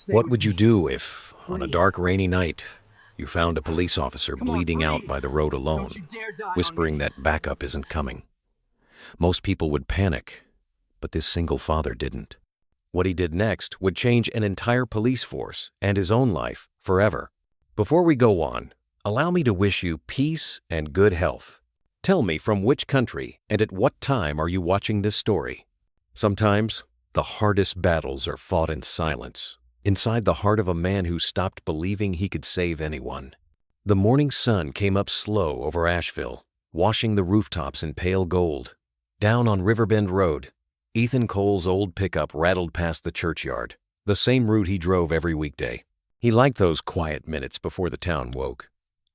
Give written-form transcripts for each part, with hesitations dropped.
Stay What with would you me. do if, on a Please. dark, rainy night, you found a police officer Come on, bleeding out breathe. by the road Don't you alone, dare die on whispering me. that backup isn't coming? Most people would panic, but this single father didn't. What he did next would change an entire police force and his own life forever. Before we go on, allow me to wish you peace and good health. Tell me from which country and at what time are you watching this story? Sometimes, the hardest battles are fought in silence, inside the heart of a man who stopped believing he could save anyone. The morning sun came up slow over Asheville, washing the rooftops in pale gold. Down on Riverbend Road, Ethan Cole's old pickup rattled past the churchyard, the same route he drove every weekday. He liked those quiet minutes before the town woke,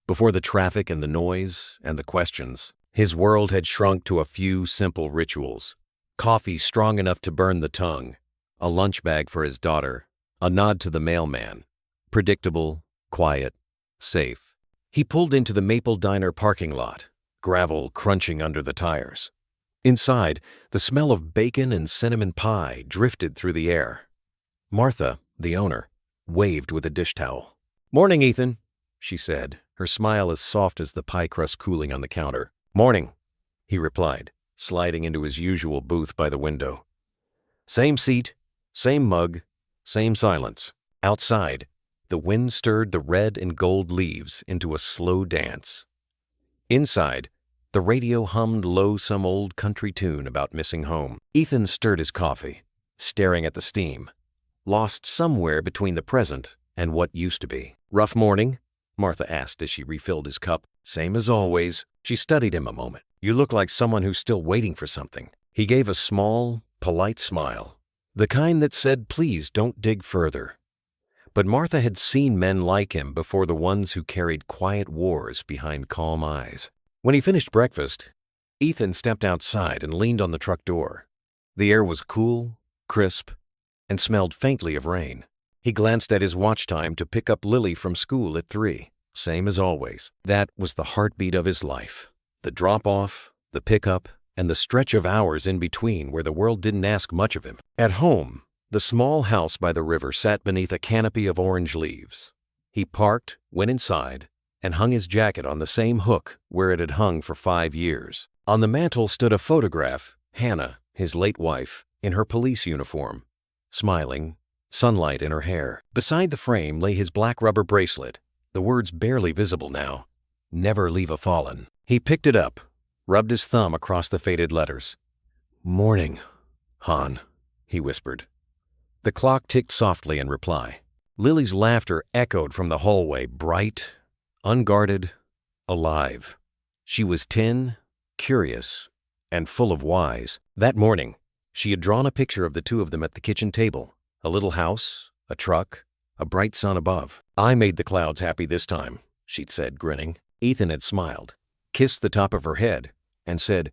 before the traffic and the noise and the questions. His world had shrunk to a few simple rituals: coffee strong enough to burn the tongue, a lunch bag for his daughter, a nod to the mailman. Predictable, quiet, safe. He pulled into the Maple Diner parking lot, gravel crunching under the tires. Inside, the smell of bacon and cinnamon pie drifted through the air. Martha, the owner, waved with a dish towel. "Morning, Ethan," she said, her smile as soft as the pie crust cooling on the counter. "Morning," he replied, sliding into his usual booth by the window. Same seat, same mug, same silence. Outside, the wind stirred the red and gold leaves into a slow dance. Inside, the radio hummed low some old country tune about missing home. Ethan stirred his coffee, staring at the steam, lost somewhere between the present and what used to be. "Rough morning?" Martha asked as she refilled his cup. "Same as always." She studied him a moment. "You look like someone who's still waiting for something." He gave a small, polite smile, the kind that said, "Please don't dig further." But Martha had seen men like him before, the ones who carried quiet wars behind calm eyes. When he finished breakfast, Ethan stepped outside and leaned on the truck door. The air was cool, crisp, and smelled faintly of rain. He glanced at his watch time to pick up Lily from school at 3, same as always. That was the heartbeat of his life. The drop-off, the pickup, and the stretch of hours in between where the world didn't ask much of him. At home, the small house by the river sat beneath a canopy of orange leaves. He parked, went inside, and hung his jacket on the same hook where it had hung for 5 years. On the mantel stood a photograph, Hannah, his late wife, in her police uniform, smiling, sunlight in her hair. Beside the frame lay his black rubber bracelet, the words barely visible now, "Never leave a fallen." He picked it up, rubbed his thumb across the faded letters. "Morning, Han," he whispered. The clock ticked softly in reply. Lily's laughter echoed from the hallway, bright, unguarded, alive. She was 10, curious, and full of whys. That morning, she had drawn a picture of the two of them at the kitchen table, a little house, a truck, a bright sun above. "I made the clouds happy this time," she'd said, grinning. Ethan had smiled, kissed the top of her head, and said,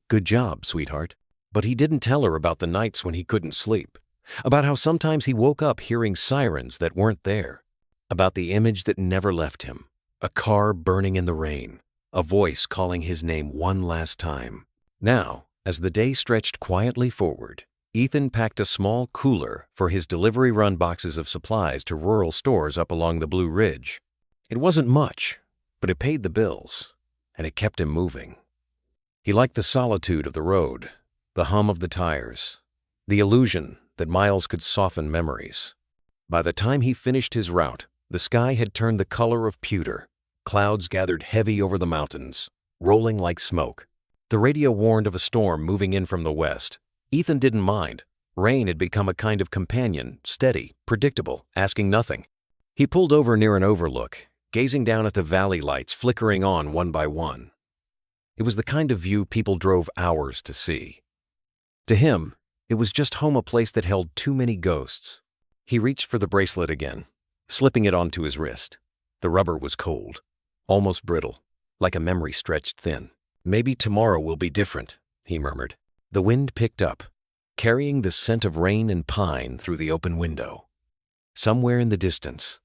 "Good job, sweetheart." But he didn't tell her about the nights when he couldn't sleep, about how sometimes he woke up hearing sirens that weren't there, about the image that never left him, a car burning in the rain, a voice calling his name one last time. Now, as the day stretched quietly forward, Ethan packed a small cooler for his delivery run boxes of supplies to rural stores up along the Blue Ridge. It wasn't much, but it paid the bills, and it kept him moving. He liked the solitude of the road, the hum of the tires, the illusion that miles could soften memories. By the time he finished his route, the sky had turned the color of pewter. Clouds gathered heavy over the mountains, rolling like smoke. The radio warned of a storm moving in from the west. Ethan didn't mind. Rain had become a kind of companion, steady, predictable, asking nothing. He pulled over near an overlook, gazing down at the valley lights flickering on one by one. It was the kind of view people drove hours to see. To him, it was just home, a place that held too many ghosts. He reached for the bracelet again, slipping it onto his wrist. The rubber was cold, almost brittle, like a memory stretched thin. "Maybe tomorrow will be different," he murmured. The wind picked up, carrying the scent of rain and pine through the open window. Somewhere in the distance,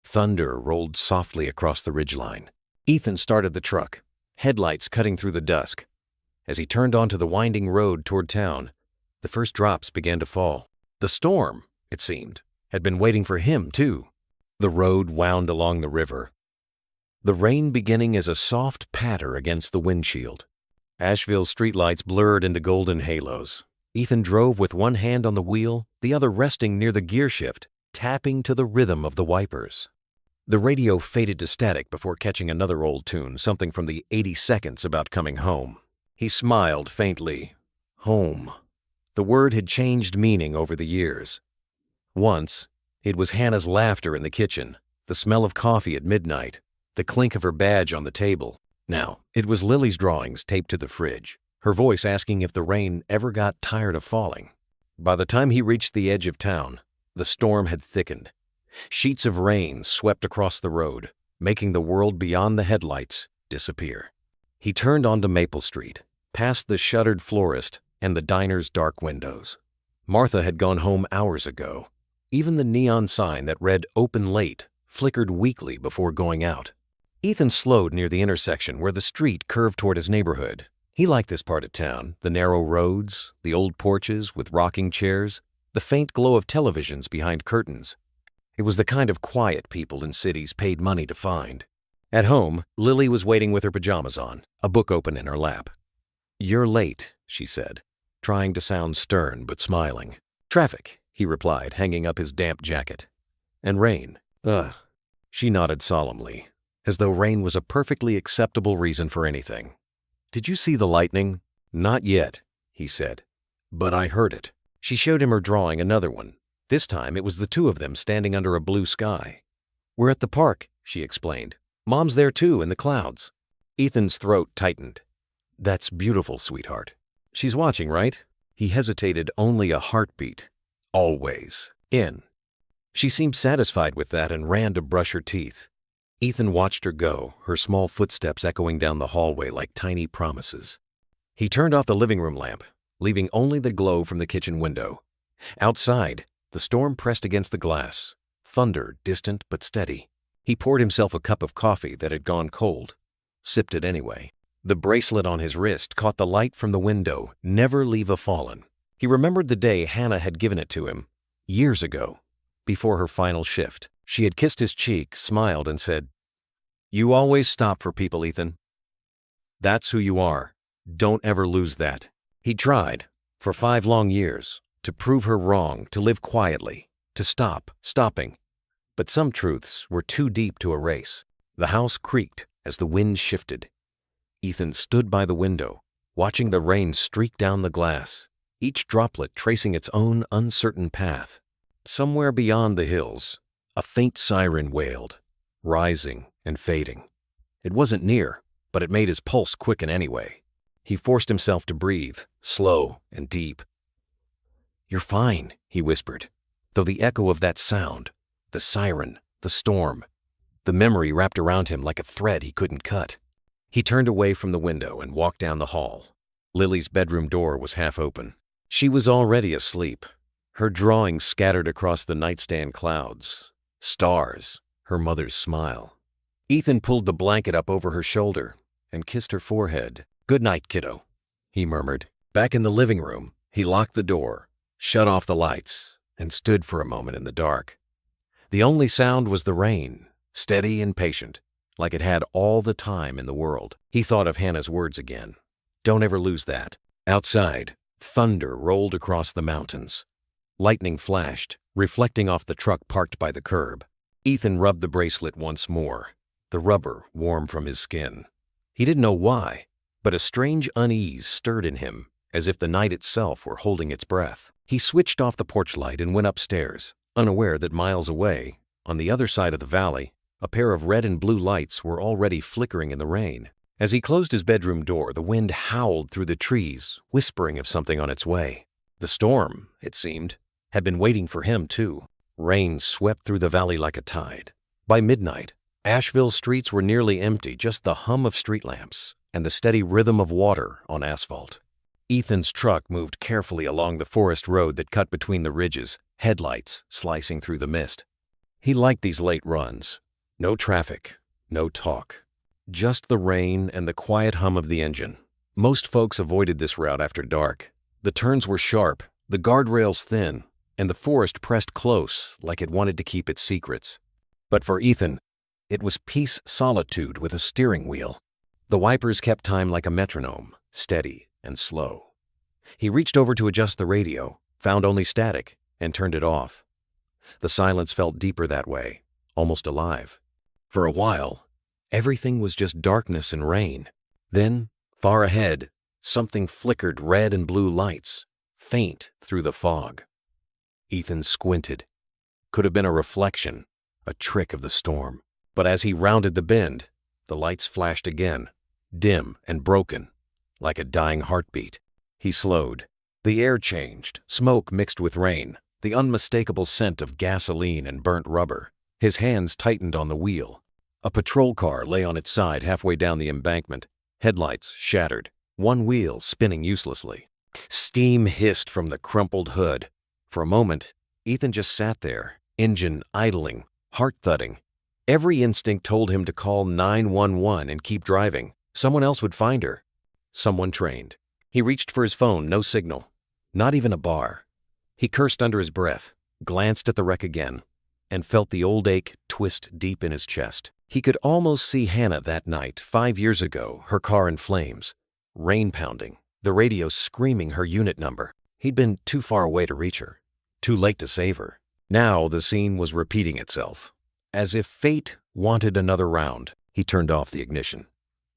thunder rolled softly across the ridgeline. Ethan started the truck, headlights cutting through the dusk. As he turned onto the winding road toward town, the first drops began to fall. The storm, it seemed, had been waiting for him, too. The road wound along the river, the rain beginning as a soft patter against the windshield. Asheville's streetlights blurred into golden halos. Ethan drove with one hand on the wheel, the other resting near the gear shift, tapping to the rhythm of the wipers. The radio faded to static before catching another old tune, something from the 80 Seconds about coming home. He smiled faintly. Home. The word had changed meaning over the years. Once, it was Hannah's laughter in the kitchen, the smell of coffee at midnight, the clink of her badge on the table. Now, it was Lily's drawings taped to the fridge, her voice asking if the rain ever got tired of falling. By the time he reached the edge of town, the storm had thickened. Sheets of rain swept across the road, making the world beyond the headlights disappear. He turned onto Maple Street, past the shuttered florist and the diner's dark windows. Martha had gone home hours ago. Even the neon sign that read "Open Late" flickered weakly before going out. Ethan slowed near the intersection where the street curved toward his neighborhood. He liked this part of town, the narrow roads, the old porches with rocking chairs, the faint glow of televisions behind curtains. It was the kind of quiet people in cities paid money to find. At home, Lily was waiting with her pajamas on, a book open in her lap. "You're late," she said, trying to sound stern but smiling. "Traffic," he replied, hanging up his damp jacket. "And rain." "Ugh." She nodded solemnly, as though rain was a perfectly acceptable reason for anything. "Did you see the lightning?" "Not yet," he said. "But I heard it." She showed him her drawing, another one. This time it was the two of them standing under a blue sky. "We're at the park," she explained. "Mom's there too, in the clouds." Ethan's throat tightened. "That's beautiful, sweetheart. She's watching, right?" He hesitated only a heartbeat. "Always. In." She seemed satisfied with that and ran to brush her teeth. Ethan watched her go, her small footsteps echoing down the hallway like tiny promises. He turned off the living room lamp, leaving only the glow from the kitchen window. Outside, the storm pressed against the glass, thunder distant but steady. He poured himself a cup of coffee that had gone cold, sipped it anyway. The bracelet on his wrist caught the light from the window, "Never leave a fallen." He remembered the day Hannah had given it to him, years ago, before her final shift. She had kissed his cheek, smiled, and said, "You always stop for people, Ethan. That's who you are. Don't ever lose that." He tried, for 5 long years, to prove her wrong, to live quietly, to stopping. But some truths were too deep to erase. The house creaked as the wind shifted. Ethan stood by the window, watching the rain streak down the glass, each droplet tracing its own uncertain path. Somewhere beyond the hills, a faint siren wailed, rising and fading. It wasn't near, but it made his pulse quicken anyway. He forced himself to breathe, slow and deep. "You're fine," he whispered, though the echo of that sound, the siren, the storm, the memory wrapped around him like a thread he couldn't cut. He turned away from the window and walked down the hall. Lily's bedroom door was half open. She was already asleep, her drawings scattered across the nightstand clouds. Stars, her mother's smile. Ethan pulled the blanket up over her shoulder and kissed her forehead. "Good night, kiddo," he murmured. Back in the living room, he locked the door, shut off the lights, and stood for a moment in the dark. The only sound was the rain, steady and patient, like it had all the time in the world. He thought of Hannah's words again. Don't ever lose that. Outside, thunder rolled across the mountains. Lightning flashed, reflecting off the truck parked by the curb. Ethan rubbed the bracelet once more, the rubber warm from his skin. He didn't know why, but a strange unease stirred in him, as if the night itself were holding its breath. He switched off the porch light and went upstairs, unaware that miles away, on the other side of the valley, a pair of red and blue lights were already flickering in the rain. As he closed his bedroom door, the wind howled through the trees, whispering of something on its way. The storm, it seemed, had been waiting for him, too. Rain swept through the valley like a tide. By midnight, Asheville's streets were nearly empty, just the hum of street lamps and the steady rhythm of water on asphalt. Ethan's truck moved carefully along the forest road that cut between the ridges, headlights slicing through the mist. He liked these late runs. No traffic, no talk. Just the rain and the quiet hum of the engine. Most folks avoided this route after dark. The turns were sharp, the guardrails thin, and the forest pressed close like it wanted to keep its secrets. But for Ethan, it was peace solitude with a steering wheel. The wipers kept time like a metronome, steady and slow. He reached over to adjust the radio, found only static, and turned it off. The silence felt deeper that way, almost alive. For a while, everything was just darkness and rain. Then, far ahead, something flickered red and blue lights, faint through the fog. Ethan squinted. Could have been a reflection, a trick of the storm. But as he rounded the bend, the lights flashed again, dim and broken, like a dying heartbeat. He slowed. The air changed, smoke mixed with rain, the unmistakable scent of gasoline and burnt rubber. His hands tightened on the wheel. A patrol car lay on its side halfway down the embankment, headlights shattered, one wheel spinning uselessly. Steam hissed from the crumpled hood. For a moment, Ethan just sat there, engine idling, heart thudding. Every instinct told him to call 911 and keep driving. Someone else would find her. Someone trained. He reached for his phone, no signal. Not even a bar. He cursed under his breath, glanced at the wreck again, and felt the old ache twist deep in his chest. He could almost see Hannah that night, 5 years ago, her car in flames, rain pounding, the radio screaming her unit number. He'd been too far away to reach her, too late to save her. Now the scene was repeating itself. As if fate wanted another round, he turned off the ignition.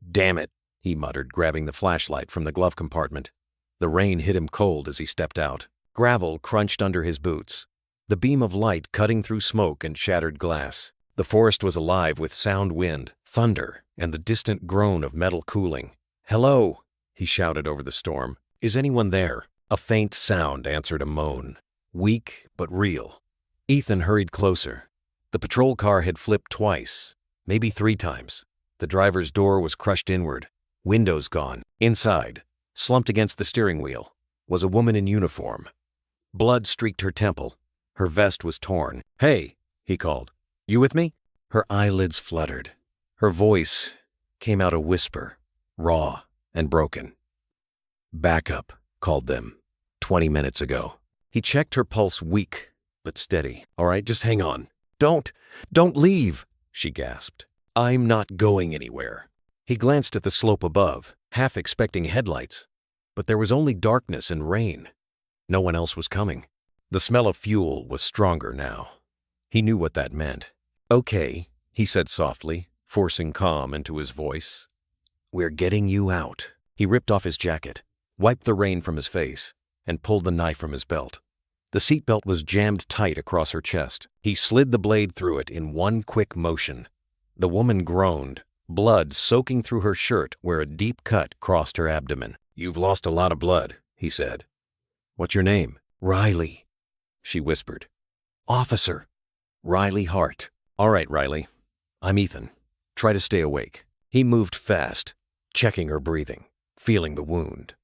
"Damn it," he muttered, grabbing the flashlight from the glove compartment. The rain hit him cold as he stepped out. Gravel crunched under his boots, the beam of light cutting through smoke and shattered glass. The forest was alive with sound wind, thunder, and the distant groan of metal cooling. "Hello," he shouted over the storm. "Is anyone there?" A faint sound answered a moan, weak but real. Ethan hurried closer. The patrol car had flipped twice, maybe 3 times. The driver's door was crushed inward, windows gone. Inside, slumped against the steering wheel, was a woman in uniform. Blood streaked her temple. Her vest was torn. "Hey," he called. "You with me?" Her eyelids fluttered. Her voice came out a whisper, raw and broken. "Back up," called them, 20 minutes ago. He checked her pulse, weak but steady. "All right, just hang on." Don't leave," she gasped. "I'm not going anywhere." He glanced at the slope above, half expecting headlights, but there was only darkness and rain. No one else was coming. The smell of fuel was stronger now. He knew what that meant. "Okay," he said softly, forcing calm into his voice. "We're getting you out." He ripped off his jacket, wiped the rain from his face, and pulled the knife from his belt. The seatbelt was jammed tight across her chest. He slid the blade through it in one quick motion. The woman groaned, blood soaking through her shirt where a deep cut crossed her abdomen. "You've lost a lot of blood," he said. "What's your name?" "Riley," she whispered. "Officer Riley Hart." "All right, Riley. I'm Ethan. Try to stay awake." He moved fast, checking her breathing, feeling the wound.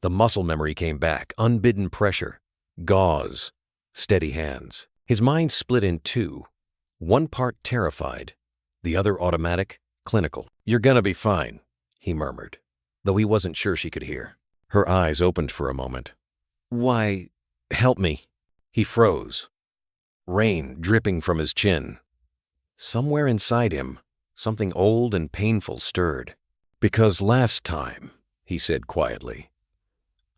The muscle memory came back, unbidden pressure, gauze, steady hands. His mind split in two, one part terrified, the other automatic, clinical. "You're gonna be fine," he murmured, though he wasn't sure she could hear. Her eyes opened for a moment. "Why, help me." He froze, rain dripping from his chin. Somewhere inside him, something old and painful stirred. "Because last time," he said quietly,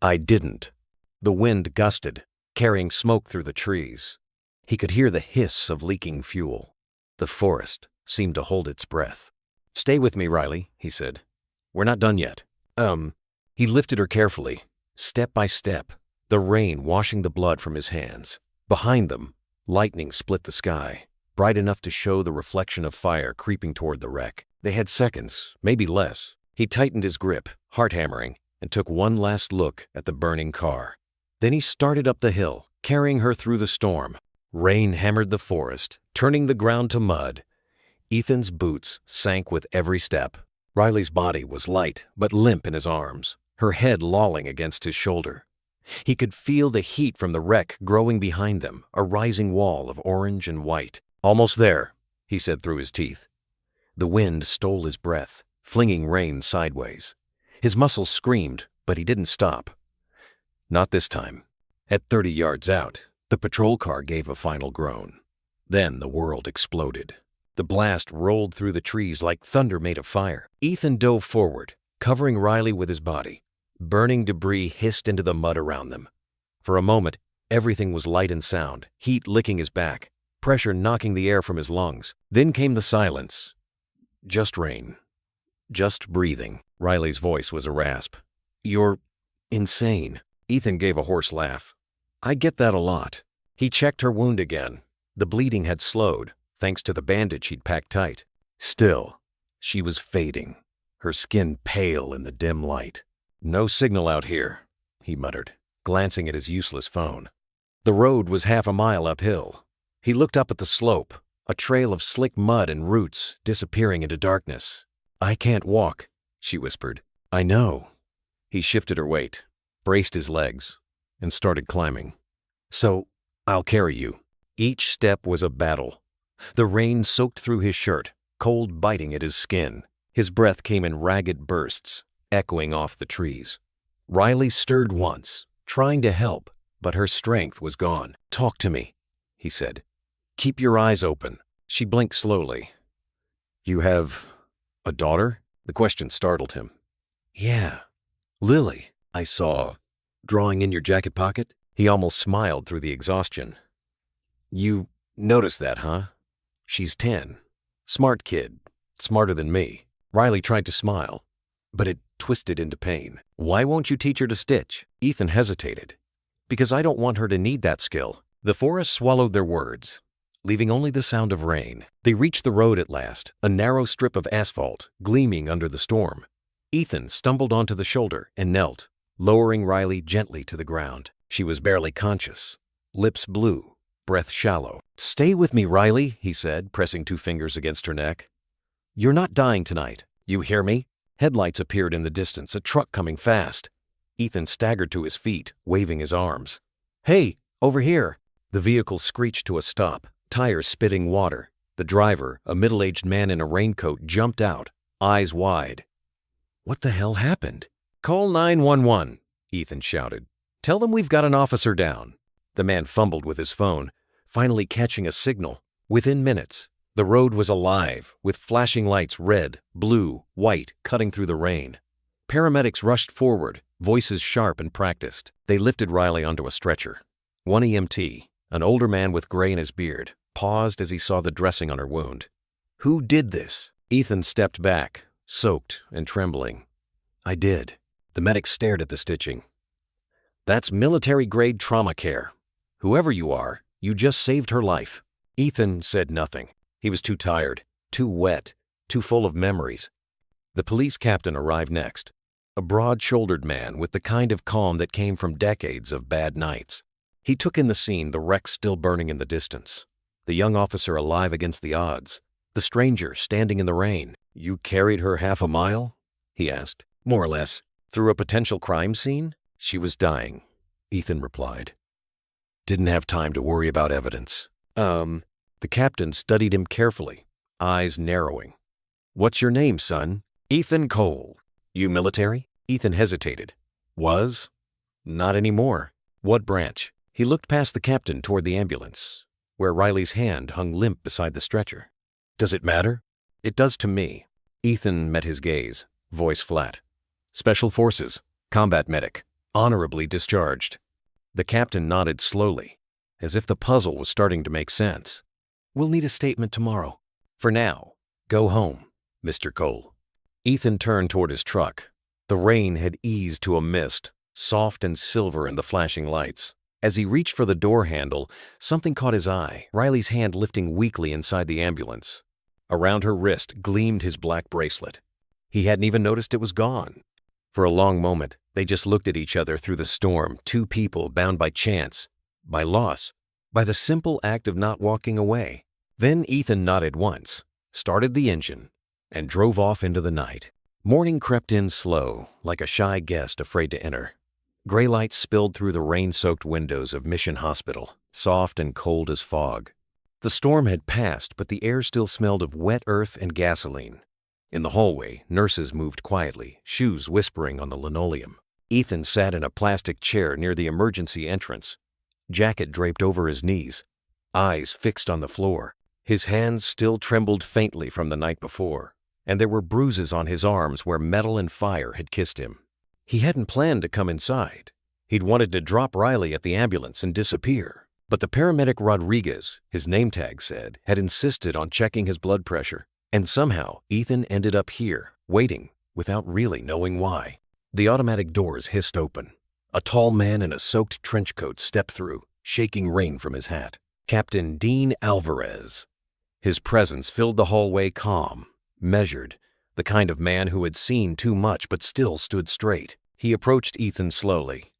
"I didn't." The wind gusted, carrying smoke through the trees. He could hear the hiss of leaking fuel. The forest seemed to hold its breath. "Stay with me, Riley," he said. "We're not done yet." He lifted her carefully, step by step, the rain washing the blood from his hands. Behind them, lightning split the sky, bright enough to show the reflection of fire creeping toward the wreck. They had seconds, maybe less. He tightened his grip, heart hammering, and took one last look at the burning car. Then he started up the hill, carrying her through the storm. Rain hammered the forest, turning the ground to mud. Ethan's boots sank with every step. Riley's body was light but limp in his arms, her head lolling against his shoulder. He could feel the heat from the wreck growing behind them, a rising wall of orange and white. "Almost there," he said through his teeth. The wind stole his breath, flinging rain sideways. His muscles screamed, but he didn't stop. Not this time. At 30 yards out, The patrol car gave a final groan. Then the world exploded. The blast rolled through the trees like thunder made of fire. Ethan dove forward, covering Riley with his body. Burning debris hissed into the mud around them. For a moment, everything was light and sound, heat licking his back, pressure knocking the air from his lungs. Then came the silence. Just rain. Just breathing. Riley's voice was a rasp. "You're insane." Ethan gave a hoarse laugh. "I get that a lot." He checked her wound again. The bleeding had slowed, thanks to the bandage he'd packed tight. Still, she was fading, her skin pale in the dim light. "No signal out here," he muttered, glancing at his useless phone. The road was half a mile uphill. He looked up at the slope, a trail of slick mud and roots disappearing into darkness. "I can't walk," she whispered. "I know." He shifted her weight, braced his legs, and started climbing. "So, I'll carry you." Each step was a battle. The rain soaked through his shirt, cold biting at his skin. His breath came in ragged bursts, echoing off the trees. Riley stirred once, trying to help, but her strength was gone. "Talk to me," he said. "Keep your eyes open." She blinked slowly. "You have a daughter?" The question startled him. "Yeah, Lily, I saw, drawing in your jacket pocket." He almost smiled through the exhaustion. "You noticed that, huh? She's 10. Smart kid, smarter than me." Riley tried to smile, but it twisted into pain. "Why won't you teach her to stitch?" Ethan hesitated. "Because I don't want her to need that skill." The forest swallowed their words, leaving only the sound of rain. They reached the road at last, a narrow strip of asphalt, gleaming under the storm. Ethan stumbled onto the shoulder and knelt, lowering Riley gently to the ground. She was barely conscious, lips blue, breath shallow. "Stay with me, Riley," he said, pressing 2 fingers against her neck. "You're not dying tonight. You hear me?" Headlights appeared in the distance, a truck coming fast. Ethan staggered to his feet, waving his arms. "Hey, over here!" The vehicle screeched to a stop, tires spitting water. The driver, a middle-aged man in a raincoat, jumped out, eyes wide. "What the hell happened?" "Call 911, Ethan shouted. "Tell them we've got an officer down." The man fumbled with his phone, finally catching a signal. Within minutes, the road was alive, with flashing lights red, blue, white, cutting through the rain. Paramedics rushed forward, voices sharp and practiced. They lifted Riley onto a stretcher. One EMT, an older man with gray in his beard, paused as he saw the dressing on her wound. "Who did this?" Ethan stepped back, soaked and trembling. "I did." The medic stared at the stitching. "That's military-grade trauma care. Whoever you are, you just saved her life." Ethan said nothing. He was too tired, too wet, too full of memories. The police captain arrived next, a broad-shouldered man with the kind of calm that came from decades of bad nights. He took in the scene, the wreck still burning in the distance, the young officer alive against the odds, the stranger standing in the rain. "You carried her half a mile?" he asked. "More or less. Through a potential crime scene?" "She was dying," Ethan replied. "Didn't have time to worry about evidence." The captain studied him carefully, eyes narrowing. "What's your name, son?" "Ethan Cole." "You military?" Ethan hesitated. "Was? Not anymore." "What branch?" He looked past the captain toward the ambulance, where Riley's hand hung limp beside the stretcher. "Does it matter?" "It does to me." Ethan met his gaze, voice flat. "Special Forces, combat medic, honorably discharged." The captain nodded slowly, as if the puzzle was starting to make sense. "We'll need a statement tomorrow. For now, go home, Mr. Cole." Ethan turned toward his truck. The rain had eased to a mist, soft and silver in the flashing lights. As he reached for the door handle, something caught his eye, Riley's hand lifting weakly inside the ambulance. Around her wrist gleamed his black bracelet. He hadn't even noticed it was gone. For a long moment, they just looked at each other through the storm, 2 people bound by chance, by loss, by the simple act of not walking away. Then Ethan nodded once, started the engine, and drove off into the night. Morning crept in slow, like a shy guest afraid to enter. Gray lights spilled through the rain-soaked windows of Mission Hospital, soft and cold as fog. The storm had passed, but the air still smelled of wet earth and gasoline. In the hallway, nurses moved quietly, shoes whispering on the linoleum. Ethan sat in a plastic chair near the emergency entrance. jacket draped over his knees, eyes fixed on the floor. His hands still trembled faintly from the night before, and there were bruises on his arms where metal and fire had kissed him. He hadn't planned to come inside. He'd wanted to drop Riley at the ambulance and disappear. But the paramedic Rodriguez, his name tag said, had insisted on checking his blood pressure. And somehow, Ethan ended up here, waiting, without really knowing why. The automatic doors hissed open. A tall man in a soaked trench coat stepped through, shaking rain from his hat. Captain Dean Alvarez. His presence filled the hallway calm, measured, the kind of man who had seen too much but still stood straight. He approached Ethan slowly.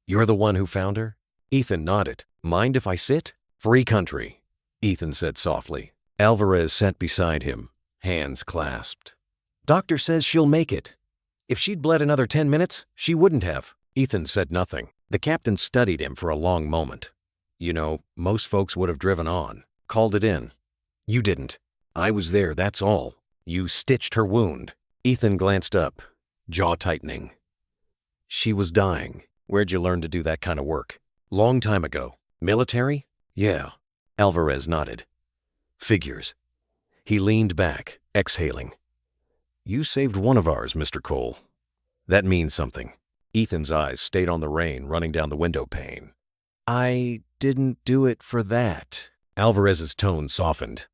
"You're the one who found her?" Ethan nodded. "Mind if I sit?" "Free country," Ethan said softly. Alvarez sat beside him, hands clasped. "Doctor says she'll make it. If she'd bled another 10 minutes, she wouldn't have." Ethan said nothing. The captain studied him for a long moment. "You know, most folks would have driven on, called it in. You didn't. I was there, that's all. You stitched her wound." Ethan glanced up, jaw tightening. "She was dying. Where'd you learn to do that kind of work?" "Long time ago." "Military?" "Yeah." Alvarez nodded. "Figures." He leaned back, exhaling. "You saved one of ours, Mr. Cole. That means something." Ethan's eyes stayed on the rain running down the window pane. "I didn't do it for that." Alvarez's tone softened.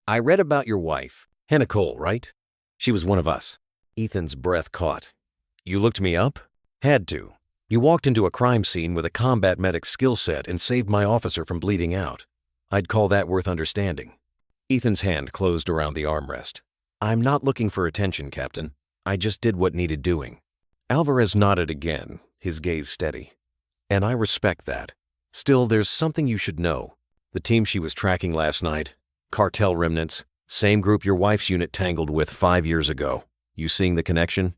"I read about your wife, Hannah Cole, right? She was one of us." Ethan's breath caught. "You looked me up?" "Had to. You walked into a crime scene with a combat medic's skill set and saved my officer from bleeding out. I'd call that worth understanding." Ethan's hand closed around the armrest. "I'm not looking for attention, Captain. I just did what needed doing." Alvarez nodded again, his gaze steady. "And I respect that. Still, there's something you should know. The team she was tracking last night, cartel remnants, same group your wife's unit tangled with 5 years ago. You seeing the connection?"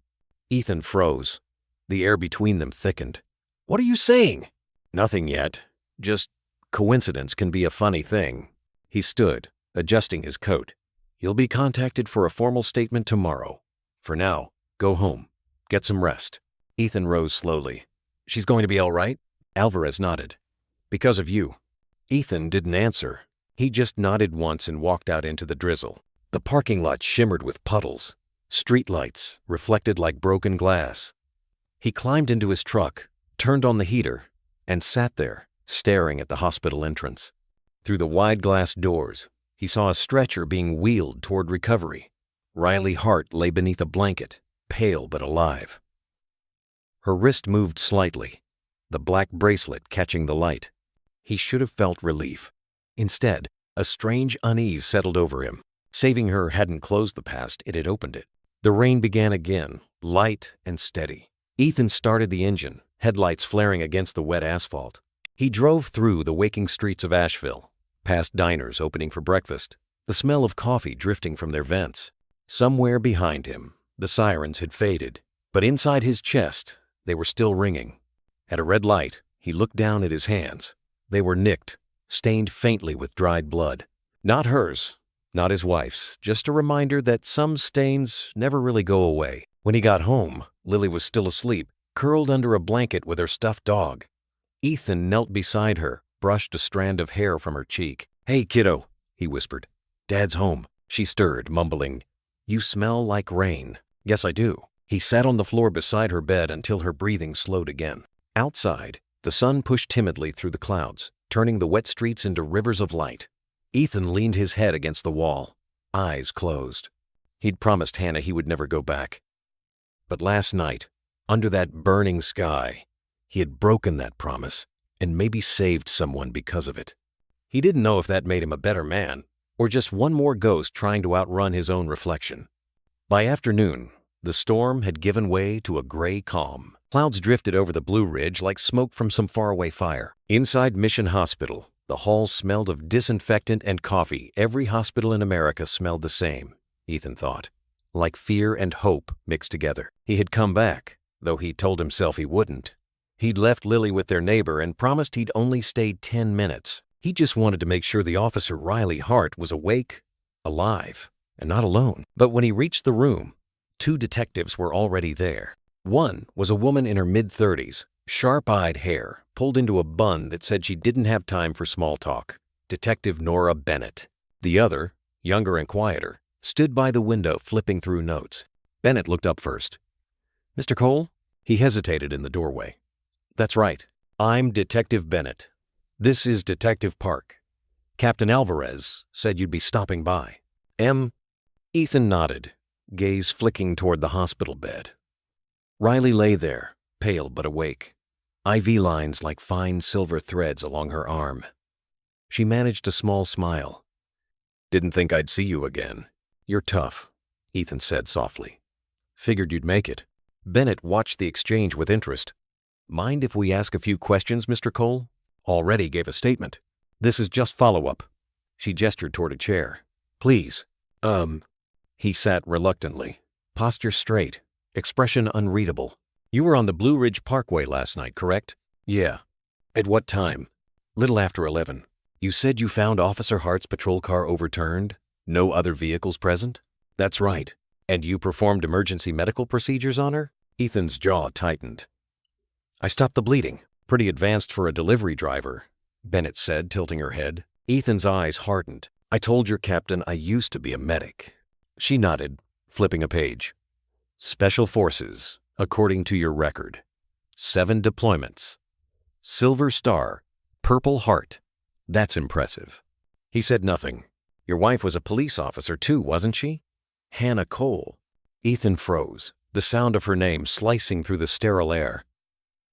Ethan froze. The air between them thickened. "What are you saying?" "Nothing yet. Just coincidence can be a funny thing." He stood, adjusting his coat. "You'll be contacted for a formal statement tomorrow. For now, go home. Get some rest." Ethan rose slowly. "She's going to be all right?" Alvarez nodded. "Because of you." Ethan didn't answer. He just nodded once and walked out into the drizzle. The parking lot shimmered with puddles. Streetlights reflected like broken glass. He climbed into his truck, turned on the heater, and sat there, staring at the hospital entrance. Through the wide glass doors, he saw a stretcher being wheeled toward recovery. Riley Hart lay beneath a blanket, pale but alive. Her wrist moved slightly, the black bracelet catching the light. He should have felt relief. Instead, a strange unease settled over him. Saving her hadn't closed the past, it had opened it. The rain began again, light and steady. Ethan started the engine, headlights flaring against the wet asphalt. He drove through the waking streets of Asheville, past diners opening for breakfast, the smell of coffee drifting from their vents. Somewhere behind him, the sirens had faded, but inside his chest, they were still ringing. At a red light, he looked down at his hands. They were nicked, stained faintly with dried blood. Not hers, not his wife's, just a reminder that some stains never really go away. When he got home, Lily was still asleep, curled under a blanket with her stuffed dog. Ethan knelt beside her, brushed a strand of hair from her cheek. "Hey, kiddo," he whispered. "Dad's home." She stirred, mumbling, "You smell like rain." "Yes, I do." He sat on the floor beside her bed until her breathing slowed again. Outside, the sun pushed timidly through the clouds, turning the wet streets into rivers of light. Ethan leaned his head against the wall, eyes closed. He'd promised Hannah he would never go back. But last night, under that burning sky, he had broken that promise and maybe saved someone because of it. He didn't know if that made him a better man or just one more ghost trying to outrun his own reflection. By afternoon, the storm had given way to a gray calm. Clouds drifted over the Blue Ridge like smoke from some faraway fire. Inside Mission Hospital, the halls smelled of disinfectant and coffee. Every hospital in America smelled the same, Ethan thought, like fear and hope mixed together. He had come back, though he told himself he wouldn't. He'd left Lily with their neighbor and promised he'd only stay 10 minutes. He just wanted to make sure the officer Riley Hart was awake, alive, and not alone. But when he reached the room, 2 detectives were already there. One was a woman in her mid-30s, Sharp-eyed hair pulled into a bun that said she didn't have time for small talk. Detective Nora Bennett. The other, younger and quieter, stood by the window flipping through notes. Bennett looked up first. "Mr. Cole?" He hesitated in the doorway. "That's right. I'm Detective Bennett. This is Detective Park. Captain Alvarez said you'd be stopping by." Ethan nodded, gaze flicking toward the hospital bed. Riley lay there, pale but awake, IV lines like fine silver threads along her arm. She managed a small smile. "Didn't think I'd see you again. You're tough," Ethan said softly. "Figured you'd make it." Bennett watched the exchange with interest. "Mind if we ask a few questions, Mr. Cole?" Already gave a statement. "This is just follow-up." She gestured toward a chair. "Please." He sat reluctantly, posture straight, expression unreadable. "You were on the Blue Ridge Parkway last night, correct?" "Yeah." "At what time?" "Little after 11. You said you found Officer Hart's patrol car overturned? No other vehicles present?" "That's right. And you performed emergency medical procedures on her?" Ethan's jaw tightened. "I stopped the bleeding. Pretty advanced for a delivery driver," Bennett said, tilting her head. Ethan's eyes hardened. "I told your captain I used to be a medic." She nodded, flipping a page. "Special Forces, according to your record. 7 deployments. Silver Star, Purple Heart. That's impressive." He said nothing. "Your wife was a police officer too, wasn't she?" "Hannah Cole." Ethan froze, the sound of her name slicing through the sterile air.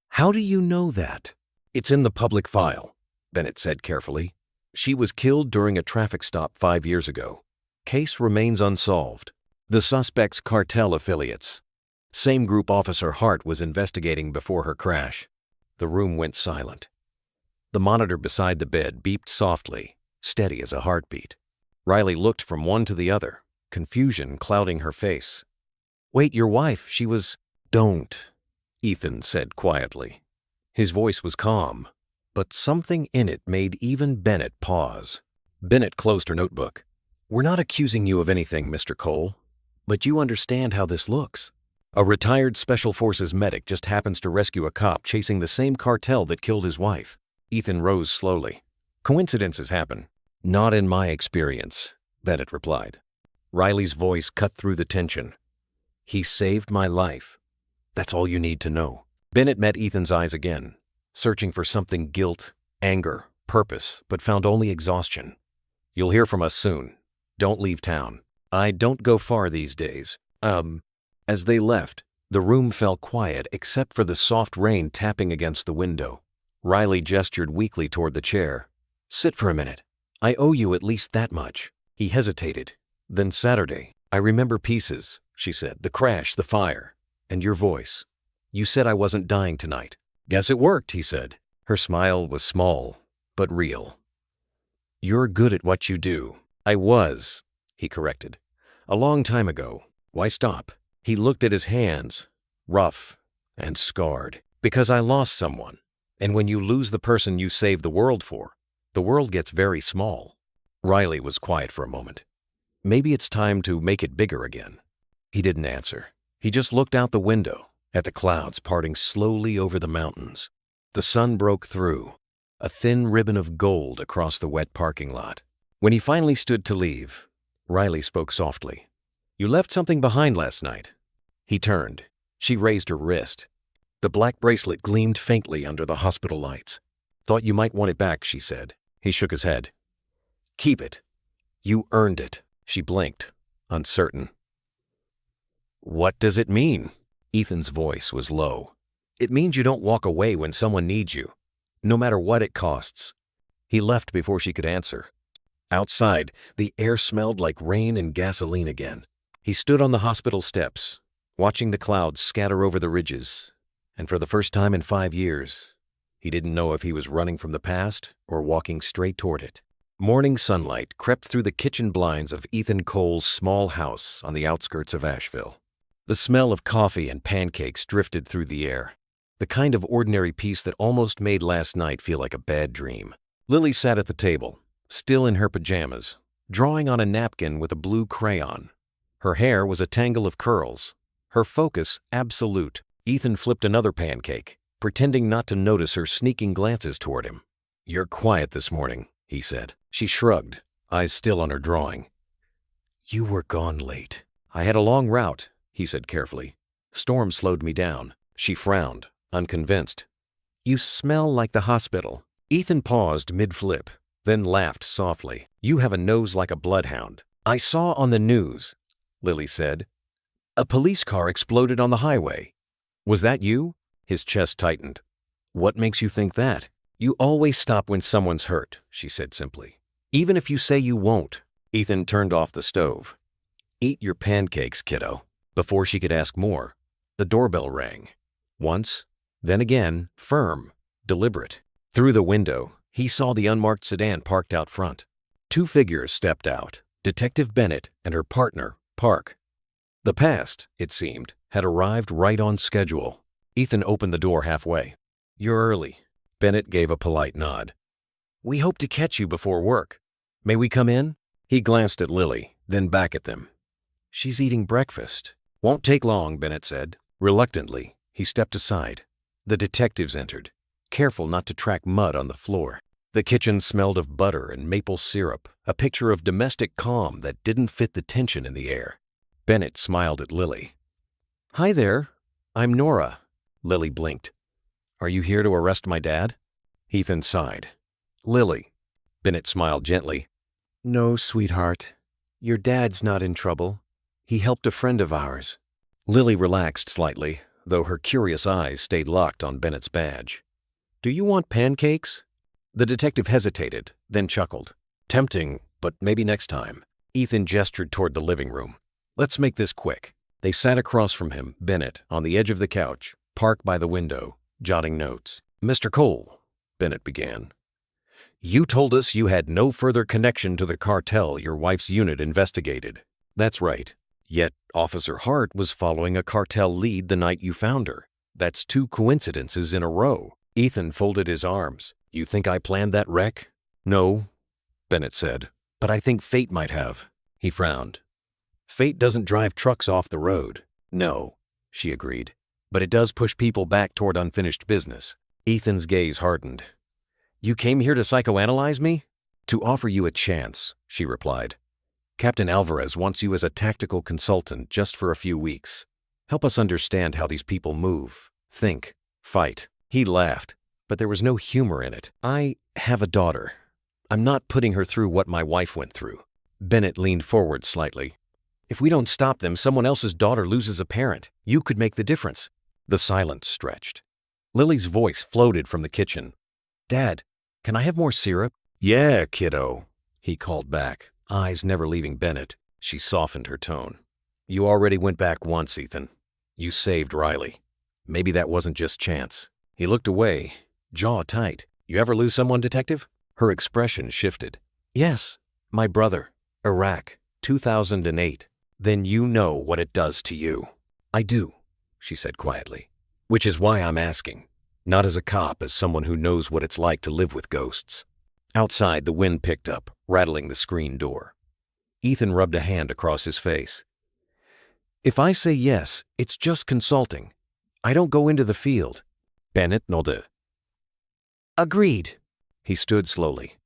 "How do you know that?" "It's in the public file," Bennett said carefully. "She was killed during a traffic stop 5 years ago. Case remains unsolved. The suspect's cartel affiliates. Same group Officer Hart was investigating before her crash." The room went silent. The monitor beside the bed beeped softly, steady as a heartbeat. Riley looked from one to the other, confusion clouding her face. "Wait, your wife, she was—" "Don't," Ethan said quietly. His voice was calm, but something in it made even Bennett pause. Bennett closed her notebook. "We're not accusing you of anything, Mr. Cole, but you understand how this looks. A retired Special Forces medic just happens to rescue a cop chasing the same cartel that killed his wife." Ethan rose slowly. "Coincidences happen." "Not in my experience," Bennett replied. Riley's voice cut through the tension. "He saved my life. That's all you need to know." Bennett met Ethan's eyes again, searching for something: guilt, anger, purpose, but found only exhaustion. "You'll hear from us soon. Don't leave town. I don't go far these days." As they left, the room fell quiet except for the soft rain tapping against the window. Riley gestured weakly toward the chair. "Sit for a minute. I owe you at least that much." He hesitated. "Then Saturday, I remember pieces," she said. "The crash, the fire, and your voice. You said I wasn't dying tonight." "Guess it worked," he said. Her smile was small, but real. "You're good at what you do." "I was," he corrected. "A long time ago. Why stop?" He looked at his hands, rough and scarred. "Because I lost someone. And when you lose the person you saved the world for, the world gets very small." Riley was quiet for a moment. "Maybe it's time to make it bigger again." He didn't answer. He just looked out the window at the clouds parting slowly over the mountains. The sun broke through, a thin ribbon of gold across the wet parking lot. When he finally stood to leave, Riley spoke softly. "You left something behind last night." He turned. She raised her wrist. The black bracelet gleamed faintly under the hospital lights. "Thought you might want it back," she said. He shook his head. "Keep it. You earned it." She blinked, uncertain. "What does it mean?" Ethan's voice was low. "It means you don't walk away when someone needs you, no matter what it costs." He left before she could answer. Outside, the air smelled like rain and gasoline again. He stood on the hospital steps, watching the clouds scatter over the ridges, and for the first time in 5 years, he didn't know if he was running from the past or walking straight toward it. Morning sunlight crept through the kitchen blinds of Ethan Cole's small house on the outskirts of Asheville. The smell of coffee and pancakes drifted through the air, the kind of ordinary peace that almost made last night feel like a bad dream. Lily sat at the table, still in her pajamas, drawing on a napkin with a blue crayon. Her hair was a tangle of curls, her focus absolute. Ethan flipped another pancake, pretending not to notice her sneaking glances toward him. "You're quiet this morning," he said. She shrugged, eyes still on her drawing. "You were gone late." "I had a long route," he said carefully. "Storm slowed me down." She frowned, unconvinced. "You smell like the hospital." Ethan paused mid-flip, then laughed softly. "You have a nose like a bloodhound." "I saw on the news," Lily said. "A police car exploded on the highway." "Was that you?" His chest tightened. "What makes you think that?" "You always stop when someone's hurt," she said simply. "Even if you say you won't." Ethan turned off the stove. "Eat your pancakes, kiddo." Before she could ask more, the doorbell rang. Once, then again, firm, deliberate. Through the window, he saw the unmarked sedan parked out front. Two figures stepped out, Detective Bennett and her partner, Park. The past, it seemed, had arrived right on schedule. Ethan opened the door halfway. "You're early." Bennett gave a polite nod. "We hope to catch you before work. May we come in?" He glanced at Lily, then back at them. "She's eating breakfast." "Won't take long," Bennett said. Reluctantly, he stepped aside. The detectives entered, careful not to track mud on the floor. The kitchen smelled of butter and maple syrup, a picture of domestic calm that didn't fit the tension in the air. Bennett smiled at Lily. "Hi there. I'm Nora." Lily blinked. "Are you here to arrest my dad?" Ethan sighed. "Lily." Bennett smiled gently. "No, sweetheart. Your dad's not in trouble. He helped a friend of ours." Lily relaxed slightly, though her curious eyes stayed locked on Bennett's badge. "Do you want pancakes?" The detective hesitated, then chuckled. "Tempting, but maybe next time." Ethan gestured toward the living room. "Let's make this quick." They sat across from him, Bennett, on the edge of the couch, Park by the window, jotting notes. "Mr. Cole," Bennett began, "you told us you had no further connection to the cartel your wife's unit investigated." "That's right. Yet Officer Hart was following a cartel lead the night you found her. That's two coincidences in a row." Ethan folded his arms. "You think I planned that wreck?" "No," Bennett said, "but I think fate might have." He frowned. "Fate doesn't drive trucks off the road." "No," she agreed, "but it does push people back toward unfinished business." Ethan's gaze hardened. "You came here to psychoanalyze me?" "To offer you a chance," she replied. "Captain Alvarez wants you as a tactical consultant just for a few weeks. Help us understand how these people move, think, fight." He laughed, but there was no humor in it. "I have a daughter. I'm not putting her through what my wife went through." Bennett leaned forward slightly. "If we don't stop them, someone else's daughter loses a parent. You could make the difference." The silence stretched. Lily's voice floated from the kitchen. "Dad, can I have more syrup?" "Yeah, kiddo," he called back, eyes never leaving Bennett. She softened her tone. "You already went back once, Ethan. You saved Riley. Maybe that wasn't just chance." He looked away, jaw tight. "You ever lose someone, Detective?" Her expression shifted. "Yes, my brother, Iraq, 2008. "Then you know what it does to you." "I do," she said quietly. "Which is why I'm asking. Not as a cop, as someone who knows what it's like to live with ghosts." Outside, the wind picked up, rattling the screen door. Ethan rubbed a hand across his face. "If I say yes, it's just consulting. I don't go into the field." Bennett nodded. "Agreed." He stood slowly.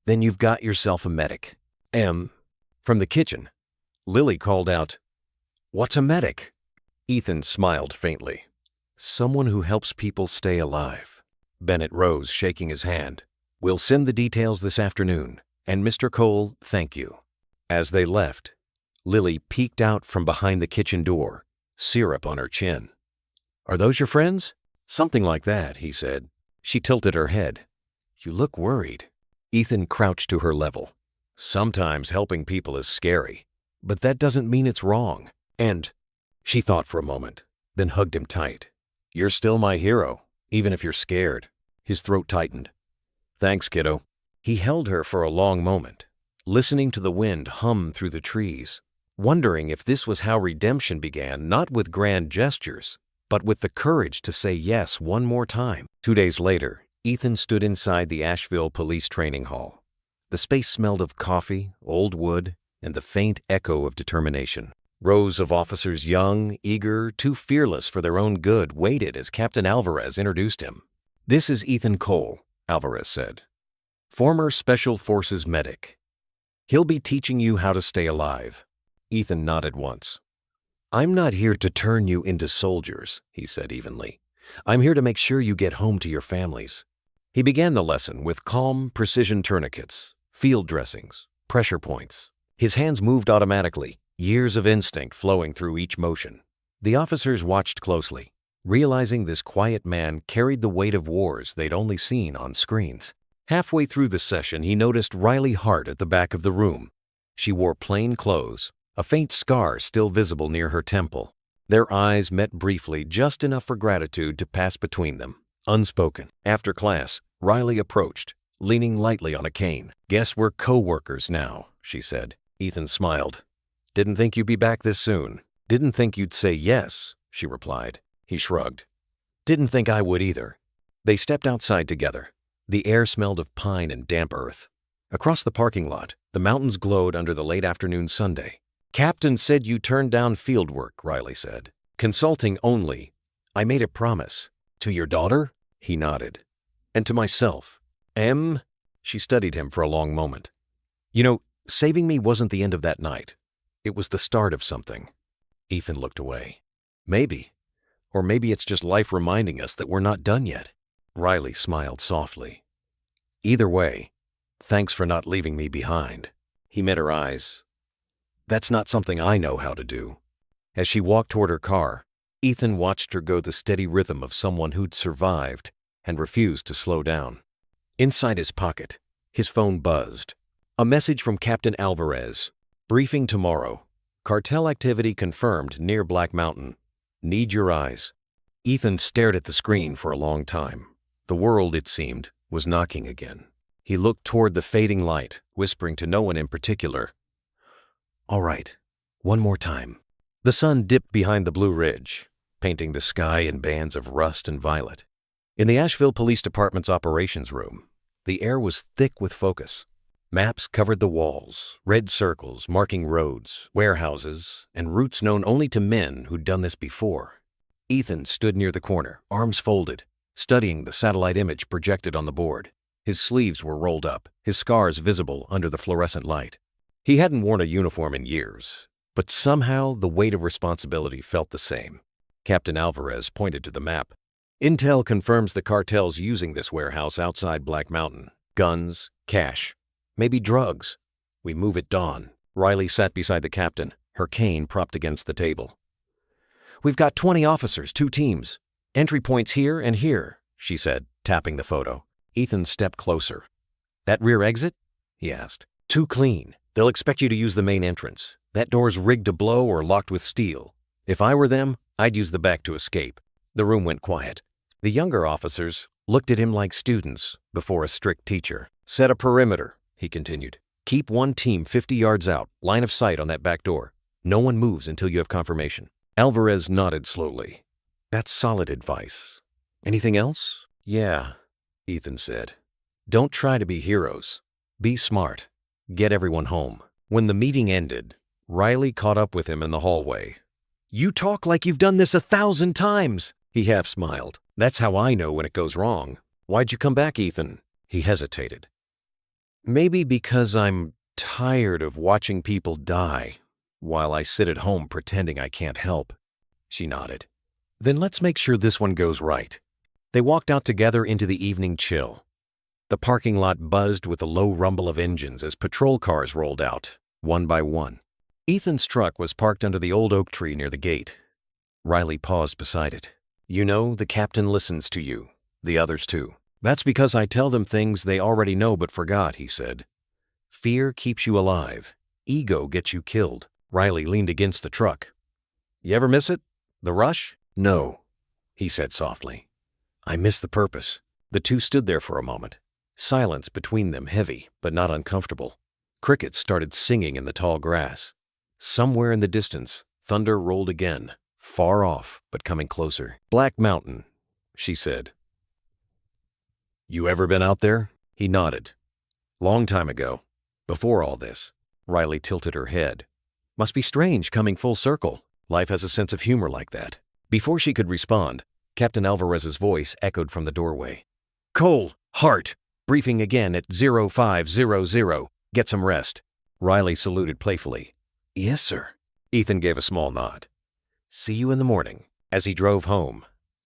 "Then you've got yourself a medic." From the kitchen, Lily called out, "What's a medic?" Ethan smiled faintly. "Someone who helps people stay alive." Bennett rose, shaking his hand. "We'll send the details this afternoon. And Mr. Cole, thank you." As they left, Lily peeked out from behind the kitchen door, syrup on her chin. "Are those your friends?" "Something like that," he said. She tilted her head. "You look worried." Ethan crouched to her level. "Sometimes helping people is scary, but that doesn't mean it's wrong. And," she thought for a moment, then hugged him tight, "you're still my hero, even if you're scared." His throat tightened. "Thanks, kiddo." He held her for a long moment, listening to the wind hum through the trees, wondering if this was how redemption began, not with grand gestures, but with the courage to say yes one more time. 2 days later, Ethan stood inside the Asheville Police Training Hall. The space smelled of coffee, old wood, and the faint echo of determination. Rows of officers, young, eager, too fearless for their own good, waited as Captain Alvarez introduced him. "This is Ethan Cole," Alvarez said. "Former Special Forces medic. He'll be teaching you how to stay alive." Ethan nodded once. "I'm not here to turn you into soldiers," he said evenly. "I'm here to make sure you get home to your families." He began the lesson with calm, precision tourniquets, field dressings, pressure points. His hands moved automatically, years of instinct flowing through each motion. The officers watched closely, realizing this quiet man carried the weight of wars they'd only seen on screens. Halfway through the session, he noticed Riley Hart at the back of the room. She wore plain clothes, a faint scar still visible near her temple. Their eyes met briefly, just enough for gratitude to pass between them, unspoken. After class, Riley approached, leaning lightly on a cane. "Guess we're co-workers now," she said. Ethan smiled. "Didn't think you'd be back this soon." "Didn't think you'd say yes," she replied. He shrugged. "Didn't think I would either." They stepped outside together. The air smelled of pine and damp earth. Across the parking lot, the mountains glowed under the late afternoon sunday. "Captain said you turned down field work," Riley said. "Consulting only. I made a promise." "To your daughter?" He nodded. "And to myself." She studied him for a long moment. "You know, saving me wasn't the end of that night. It was the start of something." Ethan looked away. "Maybe. Or maybe it's just life reminding us that we're not done yet." Riley smiled softly. "Either way, thanks for not leaving me behind." He met her eyes. "That's not something I know how to do." As she walked toward her car, Ethan watched her go the steady rhythm of someone who'd survived and refused to slow down. Inside his pocket, his phone buzzed. A message from Captain Alvarez. "Briefing tomorrow. Cartel activity confirmed near Black Mountain. Need your eyes." Ethan stared at the screen for a long time. The world, it seemed, was knocking again. He looked toward the fading light, whispering to no one in particular, "All right, one more time." The sun dipped behind the Blue Ridge, painting the sky in bands of rust and violet. In the Asheville Police Department's operations room, the air was thick with focus. Maps covered the walls, red circles marking roads, warehouses, and routes known only to men who'd done this before. Ethan stood near the corner, arms folded, studying the satellite image projected on the board. His sleeves were rolled up, his scars visible under the fluorescent light. He hadn't worn a uniform in years, but somehow the weight of responsibility felt the same. Captain Alvarez pointed to the map. "Intel confirms the cartel's using this warehouse outside Black Mountain. Guns, cash, maybe drugs. We move at dawn." Riley sat beside the captain, her cane propped against the table. "We've got 20 officers, 2 teams. Entry points here and here," she said, tapping the photo. Ethan stepped closer. "That rear exit?" he asked. "Too clean. They'll expect you to use the main entrance. That door's rigged to blow or locked with steel. If I were them, I'd use the back to escape." The room went quiet. The younger officers looked at him like students before a strict teacher. "Set a perimeter," he continued. "Keep one team 50 yards out, line of sight on that back door. No one moves until you have confirmation." Alvarez nodded slowly. "That's solid advice. Anything else?" "Yeah," Ethan said. "Don't try to be heroes. Be smart. Get everyone home." When the meeting ended, Riley caught up with him in the hallway. "You talk like you've done this 1,000 times." He half smiled. "That's how I know when it goes wrong." "Why'd you come back, Ethan?" He hesitated. "Maybe because I'm tired of watching people die while I sit at home pretending I can't help." She nodded. "Then let's make sure this one goes right." They walked out together into the evening chill. The parking lot buzzed with the low rumble of engines as patrol cars rolled out, one by one. Ethan's truck was parked under the old oak tree near the gate. Riley paused beside it. "You know, the captain listens to you. The others too." "That's because I tell them things they already know but forgot," he said. "Fear keeps you alive. Ego gets you killed." Riley leaned against the truck. "You ever miss it? The rush?" "No," he said softly. "I miss the purpose." The two stood there for a moment, silence between them heavy but not uncomfortable. Crickets started singing in the tall grass. Somewhere in the distance, thunder rolled again, far off but coming closer. "Black Mountain," she said. "You ever been out there?" He nodded. "Long time ago. Before all this." Riley tilted her head. Must be strange coming full circle. Life has a sense of humor like that. Before she could respond, Captain Alvarez's voice echoed from the doorway. Cole, Hart, briefing again at 0500. Get some rest. Riley saluted playfully. Yes, sir. Ethan gave a small nod. See you in the morning. As he drove home,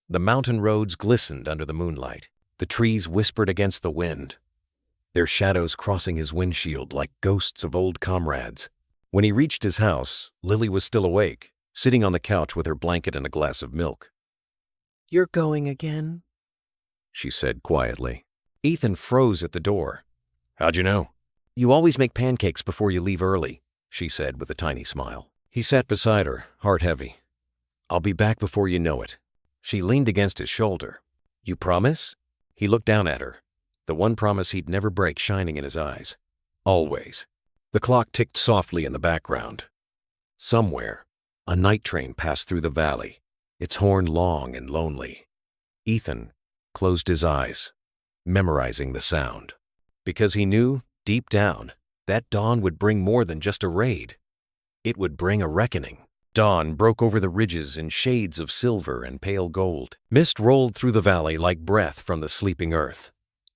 the mountain roads glistened under the moonlight. The trees whispered against the wind, their shadows crossing his windshield like ghosts of old comrades. When he reached his house, Lily was still awake, sitting on the couch with her blanket and a glass of milk. You're going again? She said quietly. Ethan froze at the door. How'd you know? You always make pancakes before you leave early, she said with a tiny smile. He sat beside her, heart heavy. I'll be back before you know it. She leaned against his shoulder. You promise? He looked down at her, the one promise he'd never break shining in his eyes. Always. The clock ticked softly in the background. Somewhere, a night train passed through the valley, its horn long and lonely. Ethan closed his eyes, memorizing the sound, because he knew, deep down, that dawn would bring more than just a raid. It would bring a reckoning. Dawn broke over the ridges in shades of silver and pale gold. Mist rolled through the valley like breath from the sleeping earth.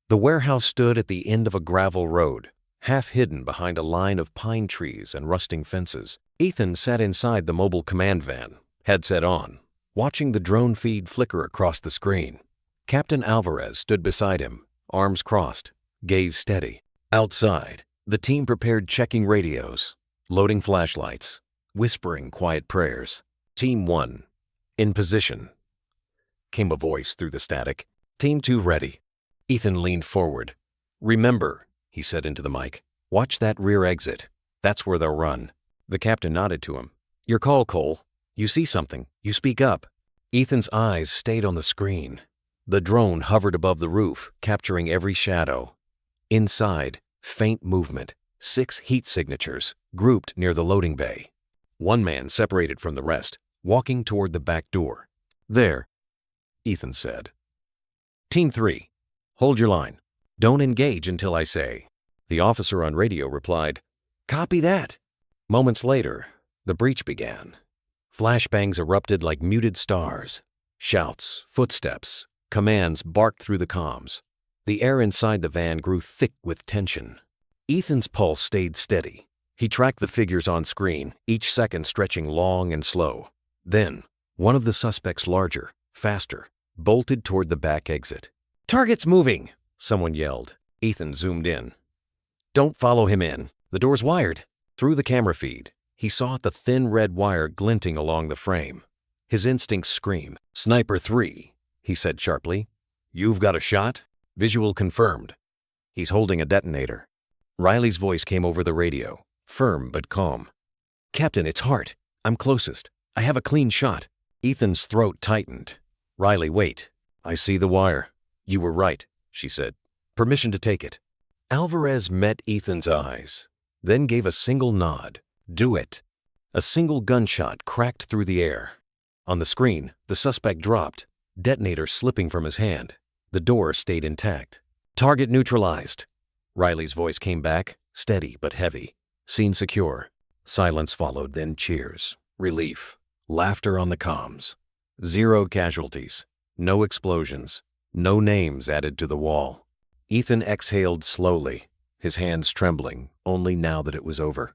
The warehouse stood at the end of a gravel road, half hidden behind a line of pine trees and rusting fences. Ethan sat inside the mobile command van, headset on, watching the drone feed flicker across the screen. Captain Alvarez stood beside him, arms crossed, gaze steady. Outside, the team prepared checking radios, loading flashlights, whispering quiet prayers. Team 1, in position, came a voice through the static. Team 2 ready. Ethan leaned forward. Remember, he said into the mic, watch that rear exit. That's where they'll run. The captain nodded to him. Your call, Cole. You see something. You speak up. Ethan's eyes stayed on the screen. The drone hovered above the roof, capturing every shadow. Inside, faint movement. 6 heat signatures, grouped near the loading bay. One man separated from the rest, walking toward the back door. There, Ethan said. Team 3, hold your line. Don't engage until I say. The officer on radio replied, Copy that. Moments later, the breach began. Flashbangs erupted like muted stars. Shouts, footsteps, commands barked through the comms. The air inside the van grew thick with tension. Ethan's pulse stayed steady. He tracked the figures on screen, each second stretching long and slow. Then, one of the suspects larger, faster, bolted toward the back exit. Target's moving, someone yelled. Ethan zoomed in. Don't follow him in. The door's wired. Through the camera feed, he saw the thin red wire glinting along the frame. His instincts screamed. Sniper 3, he said sharply. You've got a shot? Visual confirmed. He's holding a detonator. Riley's voice came over the radio, firm but calm. Captain, it's Hart. I'm closest. I have a clean shot. Ethan's throat tightened. Riley, wait. I see the wire. You were right, she said. Permission to take it. Alvarez met Ethan's eyes, then gave a single nod. Do it. A single gunshot cracked through the air. On the screen, the suspect dropped, detonator slipping from his hand. The door stayed intact. Target neutralized. Riley's voice came back, steady but heavy. Scene secure. Silence followed, then cheers, relief, laughter on the comms. 0 casualties, no explosions, no names added to the wall. Ethan exhaled slowly, his hands trembling, only now that it was over.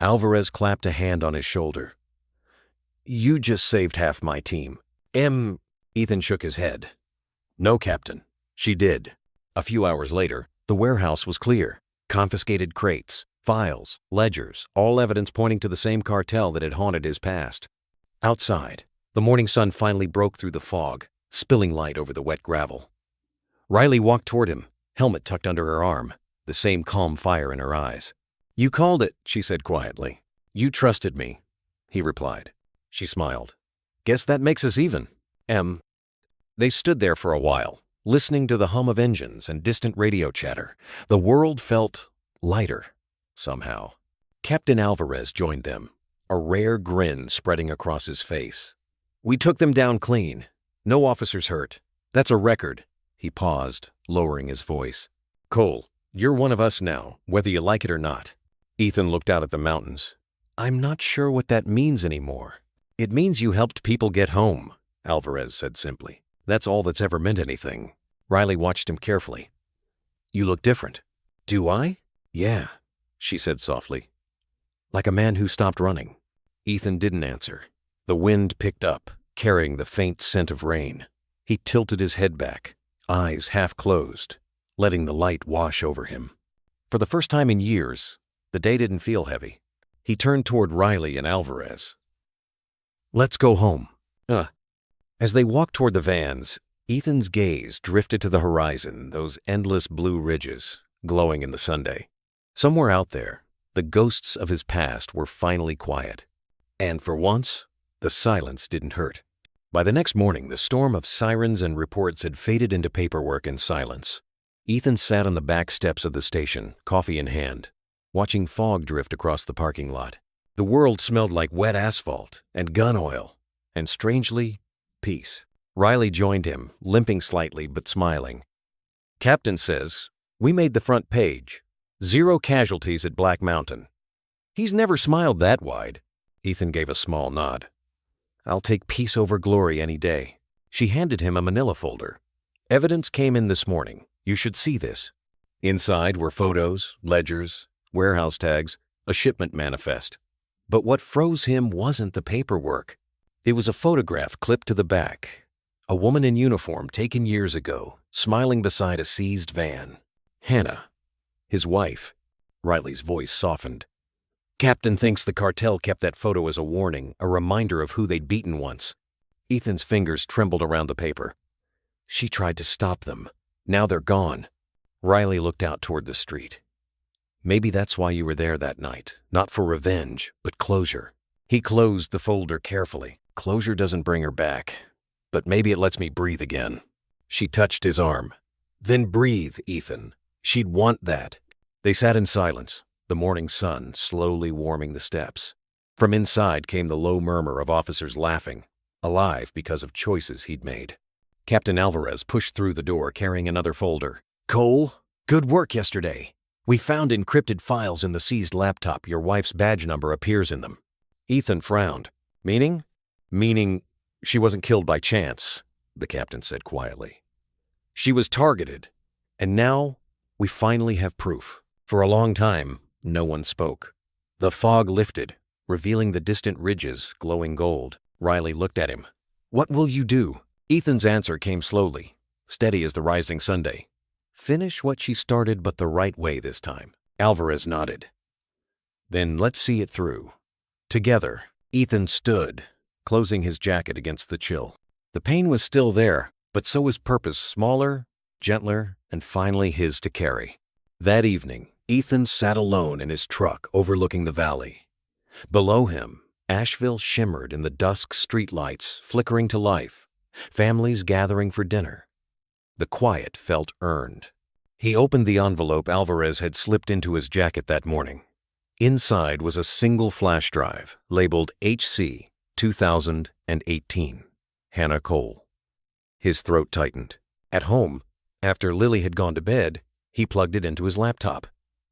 Alvarez clapped a hand on his shoulder. You just saved half my team. Ethan shook his head. No, Captain. She did. A few hours later, the warehouse was clear. Confiscated crates, files, ledgers, all evidence pointing to the same cartel that had haunted his past. Outside, the morning sun finally broke through the fog, spilling light over the wet gravel. Riley walked toward him, helmet tucked under her arm, the same calm fire in her eyes. You called it, she said quietly. You trusted me, he replied. She smiled. Guess that makes us even. They stood there for a while, listening to the hum of engines and distant radio chatter. The world felt lighter, somehow. Captain Alvarez joined them, a rare grin spreading across his face. We took them down clean. No officers hurt. That's a record. He paused, lowering his voice. Cole, you're one of us now, whether you like it or not. Ethan looked out at the mountains. I'm not sure what that means anymore. It means you helped people get home, Alvarez said simply. That's all that's ever meant anything. Riley watched him carefully. You look different. Do I? Yeah, she said softly. Like a man who stopped running. Ethan didn't answer. The wind picked up, carrying the faint scent of rain. He tilted his head back, eyes half closed, letting the light wash over him. For the first time in years, the day didn't feel heavy. He turned toward Riley and Alvarez. Let's go home. As they walked toward the vans, Ethan's gaze drifted to the horizon, those endless blue ridges, glowing in the Sunday. Somewhere out there, the ghosts of his past were finally quiet. And for once, the silence didn't hurt. By the next morning, the storm of sirens and reports had faded into paperwork and silence. Ethan sat on the back steps of the station, coffee in hand, watching fog drift across the parking lot. The world smelled like wet asphalt and gun oil, and strangely, peace. Riley joined him, limping slightly but smiling. Captain says, we made the front page. 0 casualties at Black Mountain. He's never smiled that wide. Ethan gave a small nod. I'll take peace over glory any day. She handed him a manila folder. Evidence came in this morning. You should see this. Inside were photos, ledgers, warehouse tags, a shipment manifest. But what froze him wasn't the paperwork. It was a photograph clipped to the back. A woman in uniform taken years ago, smiling beside a seized van. Hannah, his wife. Riley's voice softened. Captain thinks the cartel kept that photo as a warning, a reminder of who they'd beaten once. Ethan's fingers trembled around the paper. She tried to stop them. Now they're gone. Riley looked out toward the street. Maybe that's why you were there that night. Not for revenge, but closure. He closed the folder carefully. Closure doesn't bring her back, but maybe it lets me breathe again. She touched his arm. Then breathe, Ethan. She'd want that. They sat in silence, the morning sun slowly warming the steps. From inside came the low murmur of officers laughing, alive because of choices he'd made. Captain Alvarez pushed through the door carrying another folder. Cole, good work yesterday. We found encrypted files in the seized laptop. Your wife's badge number appears in them. Ethan frowned. Meaning? Meaning she wasn't killed by chance, the captain said quietly. She was targeted, and now we finally have proof. For a long time, no one spoke. The fog lifted, revealing the distant ridges glowing gold. Riley looked at him. What will you do? Ethan's answer came slowly, steady as the rising Sunday. Finish what she started, but the right way this time. Alvarez nodded. Then let's see it through. Together, Ethan stood, closing his jacket against the chill. The pain was still there, but so was purpose, smaller, gentler, and finally his to carry. That evening, Ethan sat alone in his truck overlooking the valley. Below him, Asheville shimmered in the dusk streetlights flickering to life, families gathering for dinner. The quiet felt earned. He opened the envelope Alvarez had slipped into his jacket that morning. Inside was a single flash drive labeled HC 2018. Hannah Cole. His throat tightened. At home, after Lily had gone to bed, he plugged it into his laptop.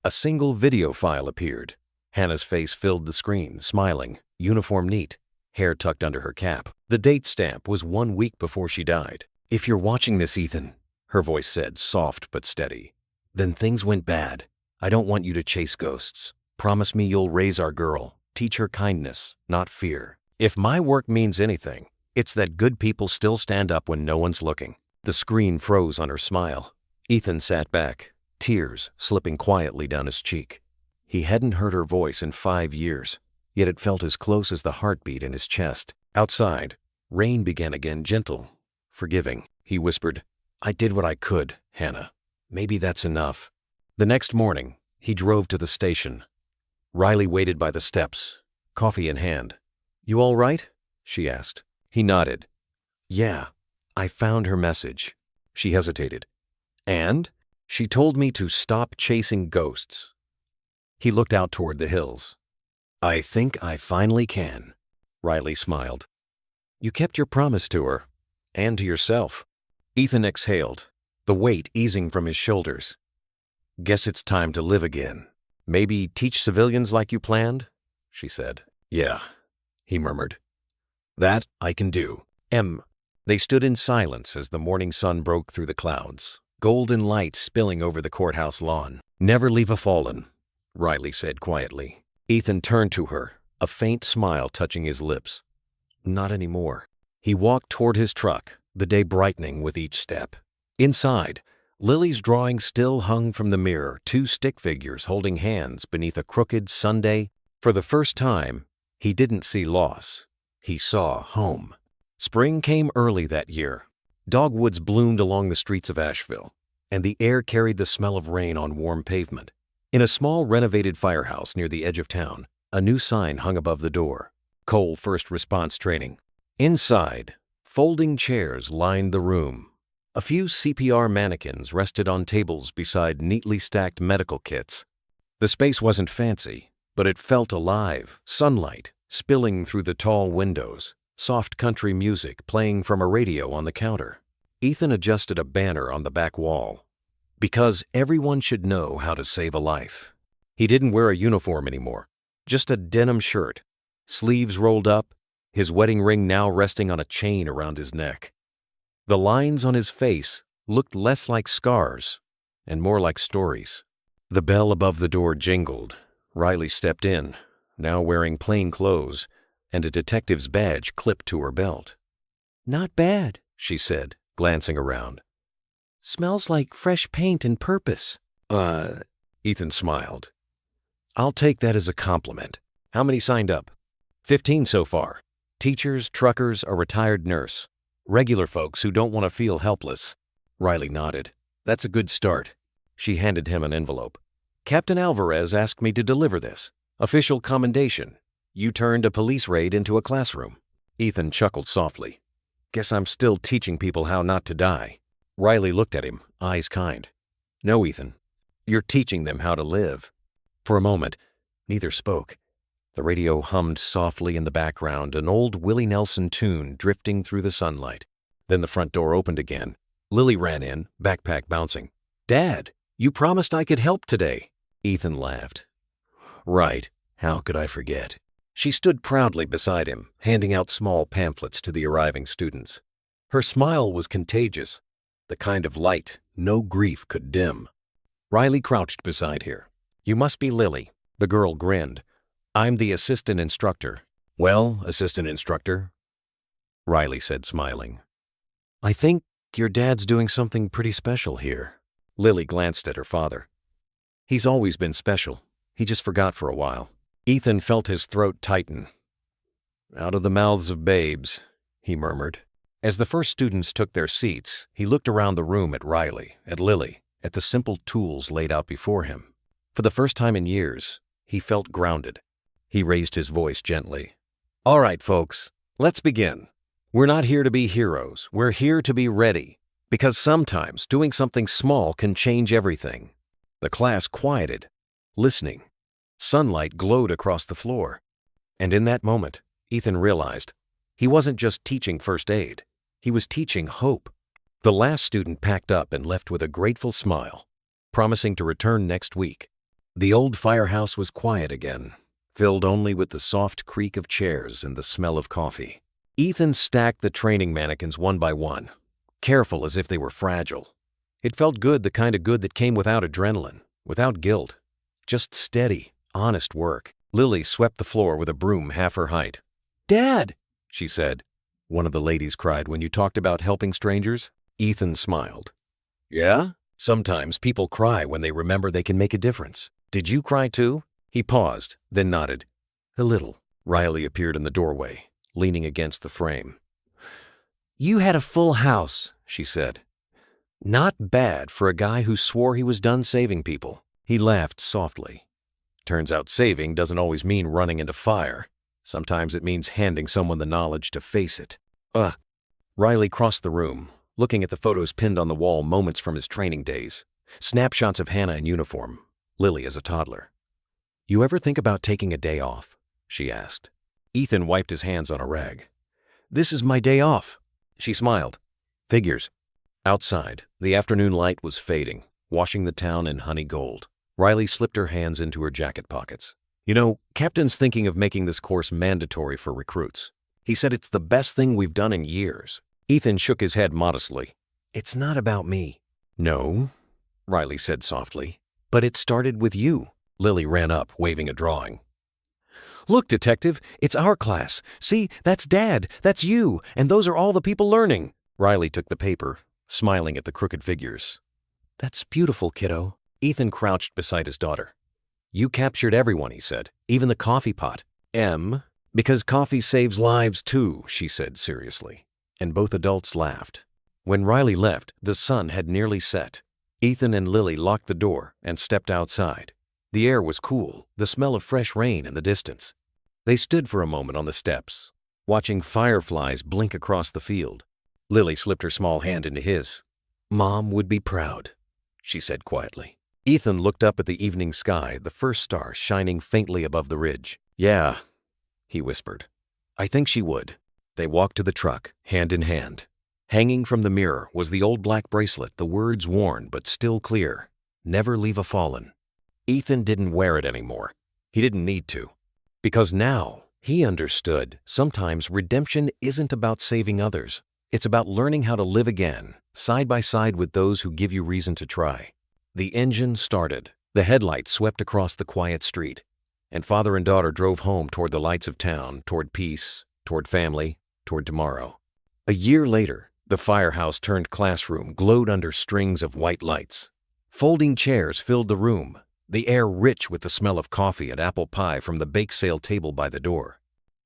A single video file appeared. Hannah's face filled the screen, smiling, uniform neat, hair tucked under her cap. The date stamp was 1 week before she died. If you're watching this, Ethan, her voice said, soft but steady, then things went bad. I don't want you to chase ghosts. Promise me you'll raise our girl, teach her kindness, not fear. If my work means anything, it's that good people still stand up when no one's looking. The screen froze on her smile. Ethan sat back, tears slipping quietly down his cheek. He hadn't heard her voice in 5 years, yet it felt as close as the heartbeat in his chest. Outside, rain began again, gentle, forgiving. He whispered, I did what I could, Hannah. Maybe that's enough. The next morning, he drove to the station. Riley waited by the steps, coffee in hand. You all right? She asked. He nodded. Yeah, I found her message. She hesitated. And? She told me to stop chasing ghosts. He looked out toward the hills. I think I finally can. Riley smiled. You kept your promise to her, and to yourself. Ethan exhaled, the weight easing from his shoulders. Guess it's time to live again. Maybe teach civilians like you planned? she said. Yeah, he murmured. That I can do. They stood in silence as the morning sun broke through the clouds, golden light spilling over the courthouse lawn. Never leave a fallen, Riley said quietly. Ethan turned to her, a faint smile touching his lips. Not anymore. He walked toward his truck, the day brightening with each step. Inside, Lily's drawing still hung from the mirror, two stick figures holding hands beneath a crooked sundae. For the first time, he didn't see loss. He saw home. Spring came early that year. Dogwoods bloomed along the streets of Asheville, and the air carried the smell of rain on warm pavement. In a small renovated firehouse near the edge of town, a new sign hung above the door. Cole First Response Training. Inside, folding chairs lined the room. A few CPR mannequins rested on tables beside neatly stacked medical kits. The space wasn't fancy, but it felt alive, sunlight spilling through the tall windows, soft country music playing from a radio on the counter. Ethan adjusted a banner on the back wall. Because everyone should know how to save a life. He didn't wear a uniform anymore, just a denim shirt, sleeves rolled up, his wedding ring now resting on a chain around his neck. The lines on his face looked less like scars and more like stories. The bell above the door jingled. Riley stepped in, now wearing plain clothes and a detective's badge clipped to her belt. Not bad, she said, glancing around. Smells like fresh paint and purpose. Ethan smiled. I'll take that as a compliment. How many signed up? 15 so far. Teachers, truckers, a retired nurse. Regular folks who don't want to feel helpless. Riley nodded. That's a good start. She handed him an envelope. Captain Alvarez asked me to deliver this. Official commendation. You turned a police raid into a classroom. Ethan chuckled softly. Guess I'm still teaching people how not to die. Riley looked at him, eyes kind. No, Ethan. You're teaching them how to live. For a moment, neither spoke. The radio hummed softly in the background, an old Willie Nelson tune drifting through the sunlight. Then the front door opened again. Lily ran in, backpack bouncing. Dad, you promised I could help today. Ethan laughed. Right. How could I forget? She stood proudly beside him, handing out small pamphlets to the arriving students. Her smile was contagious, the kind of light no grief could dim. Riley crouched beside her. You must be Lily. The girl grinned. I'm the assistant instructor. Well, assistant instructor, Riley said, smiling. I think your dad's doing something pretty special here. Lily glanced at her father. He's always been special. He just forgot for a while. Ethan felt his throat tighten. Out of the mouths of babes, he murmured. As the first students took their seats, he looked around the room at Riley, at Lily, at the simple tools laid out before him. For the first time in years, he felt grounded. He raised his voice gently. All right, folks, let's begin. We're not here to be heroes. We're here to be ready. Because sometimes doing something small can change everything. The class quieted, listening. Sunlight glowed across the floor. And in that moment, Ethan realized he wasn't just teaching first aid. He was teaching hope. The last student packed up and left with a grateful smile, promising to return next week. The old firehouse was quiet again, filled only with the soft creak of chairs and the smell of coffee. Ethan stacked the training mannequins one by one, careful as if they were fragile. It felt good, the kind of good that came without adrenaline, without guilt. Just steady, honest work. Lily swept the floor with a broom half her height. Dad, she said. One of the ladies cried when you talked about helping strangers. Ethan smiled. Yeah? Sometimes people cry when they remember they can make a difference. Did you cry too? He paused, then nodded. A little. Riley appeared in the doorway, leaning against the frame. You had a full house, she said. Not bad for a guy who swore he was done saving people. He laughed softly. Turns out saving doesn't always mean running into fire. Sometimes it means handing someone the knowledge to face it. Riley crossed the room, looking at the photos pinned on the wall moments from his training days. Snapshots of Hannah in uniform, Lily as a toddler. You ever think about taking a day off? She asked. Ethan wiped his hands on a rag. This is my day off. She smiled. Figures. Outside, the afternoon light was fading, washing the town in honey gold. Riley slipped her hands into her jacket pockets. You know, Captain's thinking of making this course mandatory for recruits. He said it's the best thing we've done in years. Ethan shook his head modestly. It's not about me. No, Riley said softly. But it started with you. Lily ran up, waving a drawing. Look, Detective, it's our class. See, that's Dad, that's you, and those are all the people learning. Riley took the paper, smiling at the crooked figures. That's beautiful, kiddo. Ethan crouched beside his daughter. You captured everyone, he said, even the coffee pot. Because coffee saves lives too, she said seriously. And both adults laughed. When Riley left, the sun had nearly set. Ethan and Lily locked the door and stepped outside. The air was cool, the smell of fresh rain in the distance. They stood for a moment on the steps, watching fireflies blink across the field. Lily slipped her small hand into his. Mom would be proud, she said quietly. Ethan looked up at the evening sky, the first star shining faintly above the ridge. Yeah, he whispered. I think she would. They walked to the truck, hand in hand. Hanging from the mirror was the old black bracelet, the words worn but still clear. Never leave a fallen. Ethan didn't wear it anymore. He didn't need to. Because now, he understood, sometimes redemption isn't about saving others. It's about learning how to live again, side by side with those who give you reason to try. The engine started. The headlights swept across the quiet street. And father and daughter drove home toward the lights of town, toward peace, toward family, toward tomorrow. A year later, the firehouse turned classroom glowed under strings of white lights. Folding chairs filled the room, the air rich with the smell of coffee and apple pie from the bake sale table by the door.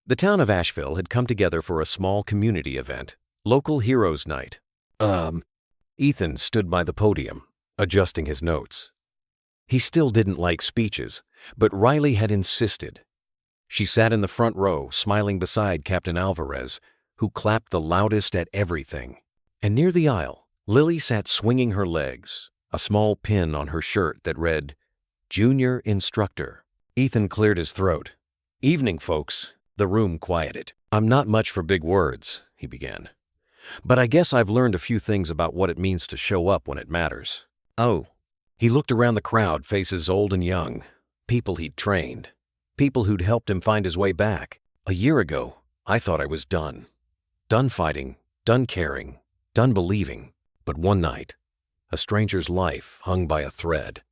The town of Asheville had come together for a small community event, Local Heroes Night. Ethan stood by the podium, adjusting his notes. He still didn't like speeches, but Riley had insisted. She sat in the front row, smiling beside Captain Alvarez, who clapped the loudest at everything. And near the aisle, Lily sat swinging her legs, a small pin on her shirt that read, Junior Instructor. Ethan cleared his throat. Evening, folks. The room quieted. I'm not much for big words, he began. But I guess I've learned a few things about what it means to show up when it matters. Oh. He looked around the crowd, faces old and young, people he'd trained, people who'd helped him find his way back. A year ago, I thought I was done. Done fighting, done caring, done believing. But one night, a stranger's life hung by a thread.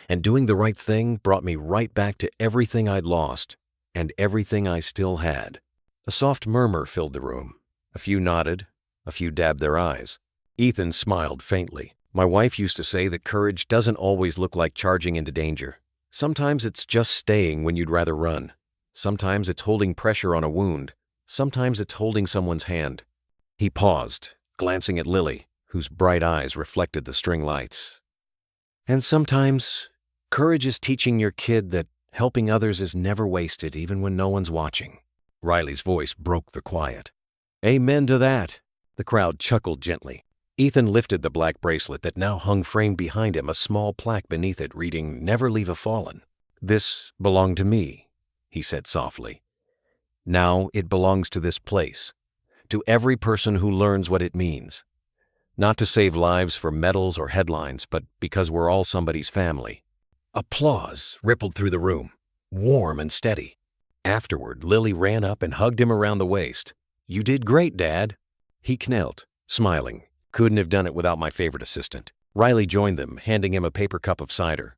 And doing the right thing brought me right back to everything I'd lost and everything I still had. A soft murmur filled the room. A few nodded, a few dabbed their eyes. Ethan smiled faintly. My wife used to say that courage doesn't always look like charging into danger. Sometimes it's just staying when you'd rather run. Sometimes it's holding pressure on a wound. Sometimes it's holding someone's hand. He paused, glancing at Lily, whose bright eyes reflected the string lights. And sometimes, courage is teaching your kid that helping others is never wasted even when no one's watching. Riley's voice broke the quiet. Amen to that. The crowd chuckled gently. Ethan lifted the black bracelet that now hung framed behind him, a small plaque beneath it reading, Never leave a fallen. This belonged to me, he said softly. Now it belongs to this place, to every person who learns what it means. Not to save lives for medals or headlines, but because we're all somebody's family. Applause rippled through the room, warm and steady. Afterward, Lily ran up and hugged him around the waist. You did great, Dad. He knelt, smiling. Couldn't have done it without my favorite assistant. Riley joined them, handing him a paper cup of cider.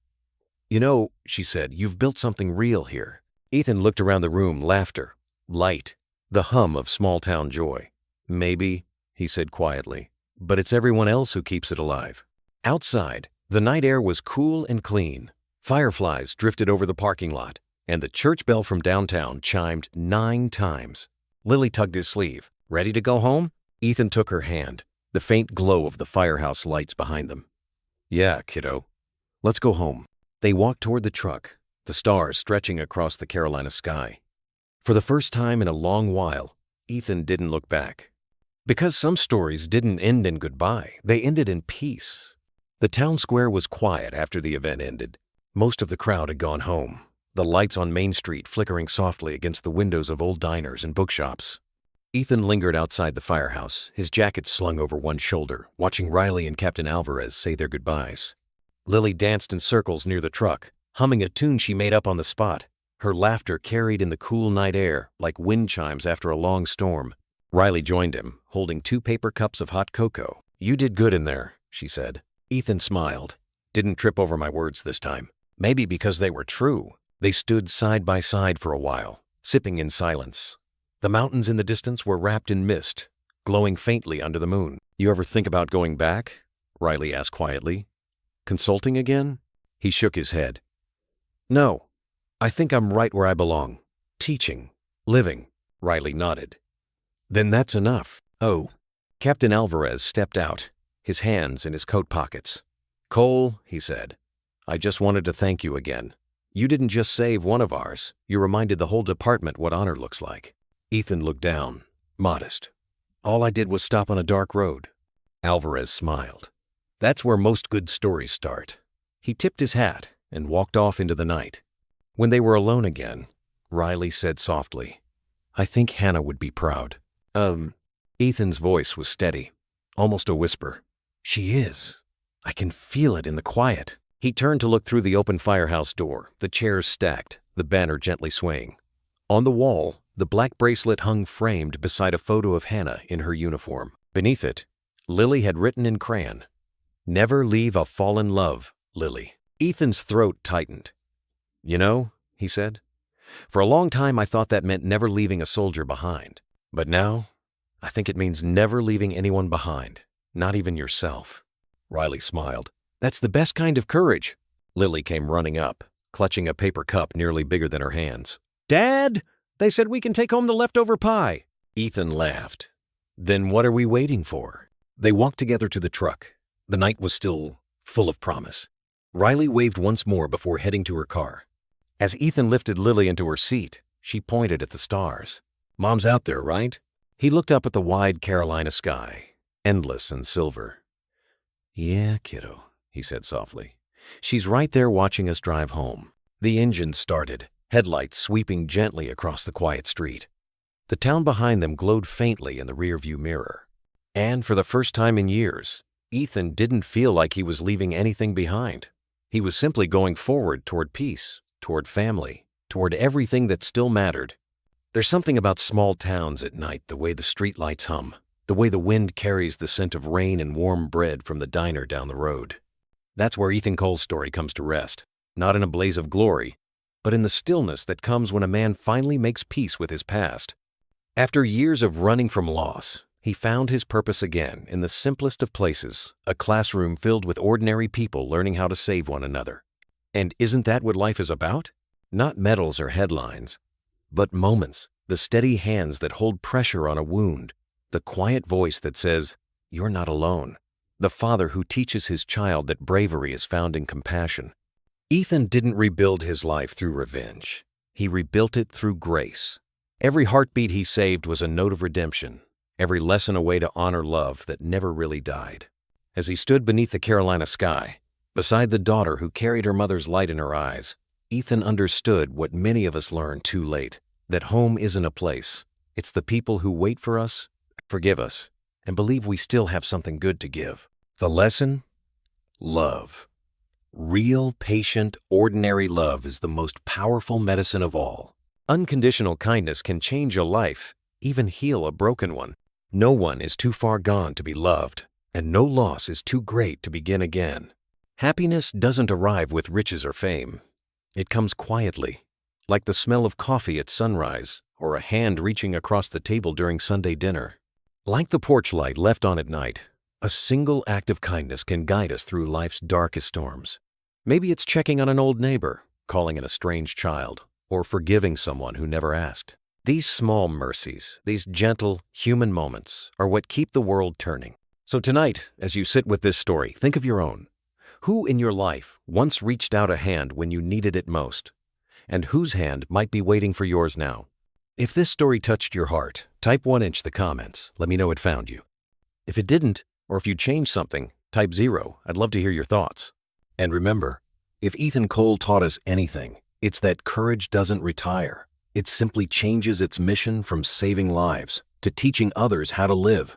You know, she said, you've built something real here. Ethan looked around the room, laughter, light, the hum of small-town joy. Maybe, he said quietly, but it's everyone else who keeps it alive. Outside, the night air was cool and clean. Fireflies drifted over the parking lot, and the church bell from downtown chimed 9 times. Lily tugged his sleeve. Ready to go home? Ethan took her hand, the faint glow of the firehouse lights behind them. Yeah, kiddo. Let's go home. They walked toward the truck, the stars stretching across the Carolina sky. For the first time in a long while, Ethan didn't look back. Because some stories didn't end in goodbye, they ended in peace. The town square was quiet after the event ended. Most of the crowd had gone home, the lights on Main Street flickering softly against the windows of old diners and bookshops. Ethan lingered outside the firehouse, his jacket slung over one shoulder, watching Riley and Captain Alvarez say their goodbyes. Lily danced in circles near the truck, humming a tune she made up on the spot. Her laughter carried in the cool night air like wind chimes after a long storm. Riley joined him, holding 2 paper cups of hot cocoa. "You did good in there," she said. Ethan smiled. "Didn't trip over my words this time. Maybe because they were true." They stood side by side for a while, sipping in silence. The mountains in the distance were wrapped in mist, glowing faintly under the moon. "You ever think about going back?" Riley asked quietly. "Consulting again?" He shook his head. "No, I think I'm right where I belong. Teaching, living." Riley nodded. "Then that's enough." "Oh." Captain Alvarez stepped out, his hands in his coat pockets. "Cole," he said, "I just wanted to thank you again. You didn't just save one of ours, you reminded the whole department what honor looks like." Ethan looked down, modest. "All I did was stop on a dark road." Alvarez smiled. "That's where most good stories start." He tipped his hat and walked off into the night. When they were alone again, Riley said softly, "I think Hannah would be proud." Ethan's voice was steady, almost a whisper. "She is. I can feel it in the quiet." He turned to look through the open firehouse door, the chairs stacked, the banner gently swaying. On the wall, the black bracelet hung framed beside a photo of Hannah in her uniform. Beneath it, Lily had written in crayon, "Never leave a fallen love, Lily." Ethan's throat tightened. "You know," he said, "for a long time I thought that meant never leaving a soldier behind. But now, I think it means never leaving anyone behind, not even yourself." Riley smiled. "That's the best kind of courage." Lily came running up, clutching a paper cup nearly bigger than her hands. "Dad, they said we can take home the leftover pie." Ethan laughed. "Then what are we waiting for?" They walked together to the truck. The night was still full of promise. Riley waved once more before heading to her car. As Ethan lifted Lily into her seat, she pointed at the stars. "Mom's out there, right?" He looked up at the wide Carolina sky, endless and silver. "Yeah, kiddo," he said softly. "She's right there watching us drive home." The engine started, headlights sweeping gently across the quiet street. The town behind them glowed faintly in the rearview mirror. And for the first time in years, Ethan didn't feel like he was leaving anything behind. He was simply going forward toward peace, toward family, toward everything that still mattered. There's something about small towns at night, the way the streetlights hum, the way the wind carries the scent of rain and warm bread from the diner down the road. That's where Ethan Cole's story comes to rest, not in a blaze of glory, but in the stillness that comes when a man finally makes peace with his past. After years of running from loss, he found his purpose again in the simplest of places, a classroom filled with ordinary people learning how to save one another. And isn't that what life is about? Not medals or headlines, but moments, the steady hands that hold pressure on a wound, the quiet voice that says, "You're not alone," the father who teaches his child that bravery is found in compassion. Ethan didn't rebuild his life through revenge. He rebuilt it through grace. Every heartbeat he saved was a note of redemption, every lesson a way to honor love that never really died. As he stood beneath the Carolina sky, beside the daughter who carried her mother's light in her eyes, Ethan understood what many of us learn too late, that home isn't a place. It's the people who wait for us, forgive us, and believe we still have something good to give. The lesson? Love. Real, patient, ordinary love is the most powerful medicine of all. Unconditional kindness can change a life, even heal a broken one. No one is too far gone to be loved, and no loss is too great to begin again. Happiness doesn't arrive with riches or fame. It comes quietly, like the smell of coffee at sunrise or a hand reaching across the table during Sunday dinner. Like the porch light left on at night, a single act of kindness can guide us through life's darkest storms. Maybe it's checking on an old neighbor, calling in a strange child, or forgiving someone who never asked. These small mercies, these gentle, human moments, are what keep the world turning. So tonight, as you sit with this story, think of your own. Who in your life once reached out a hand when you needed it most? And whose hand might be waiting for yours now? If this story touched your heart, type 1 in the comments. Let me know it found you. If it didn't, or if you changed something, type 0. I'd love to hear your thoughts. And remember, if Ethan Cole taught us anything, it's that courage doesn't retire. It simply changes its mission from saving lives to teaching others how to live.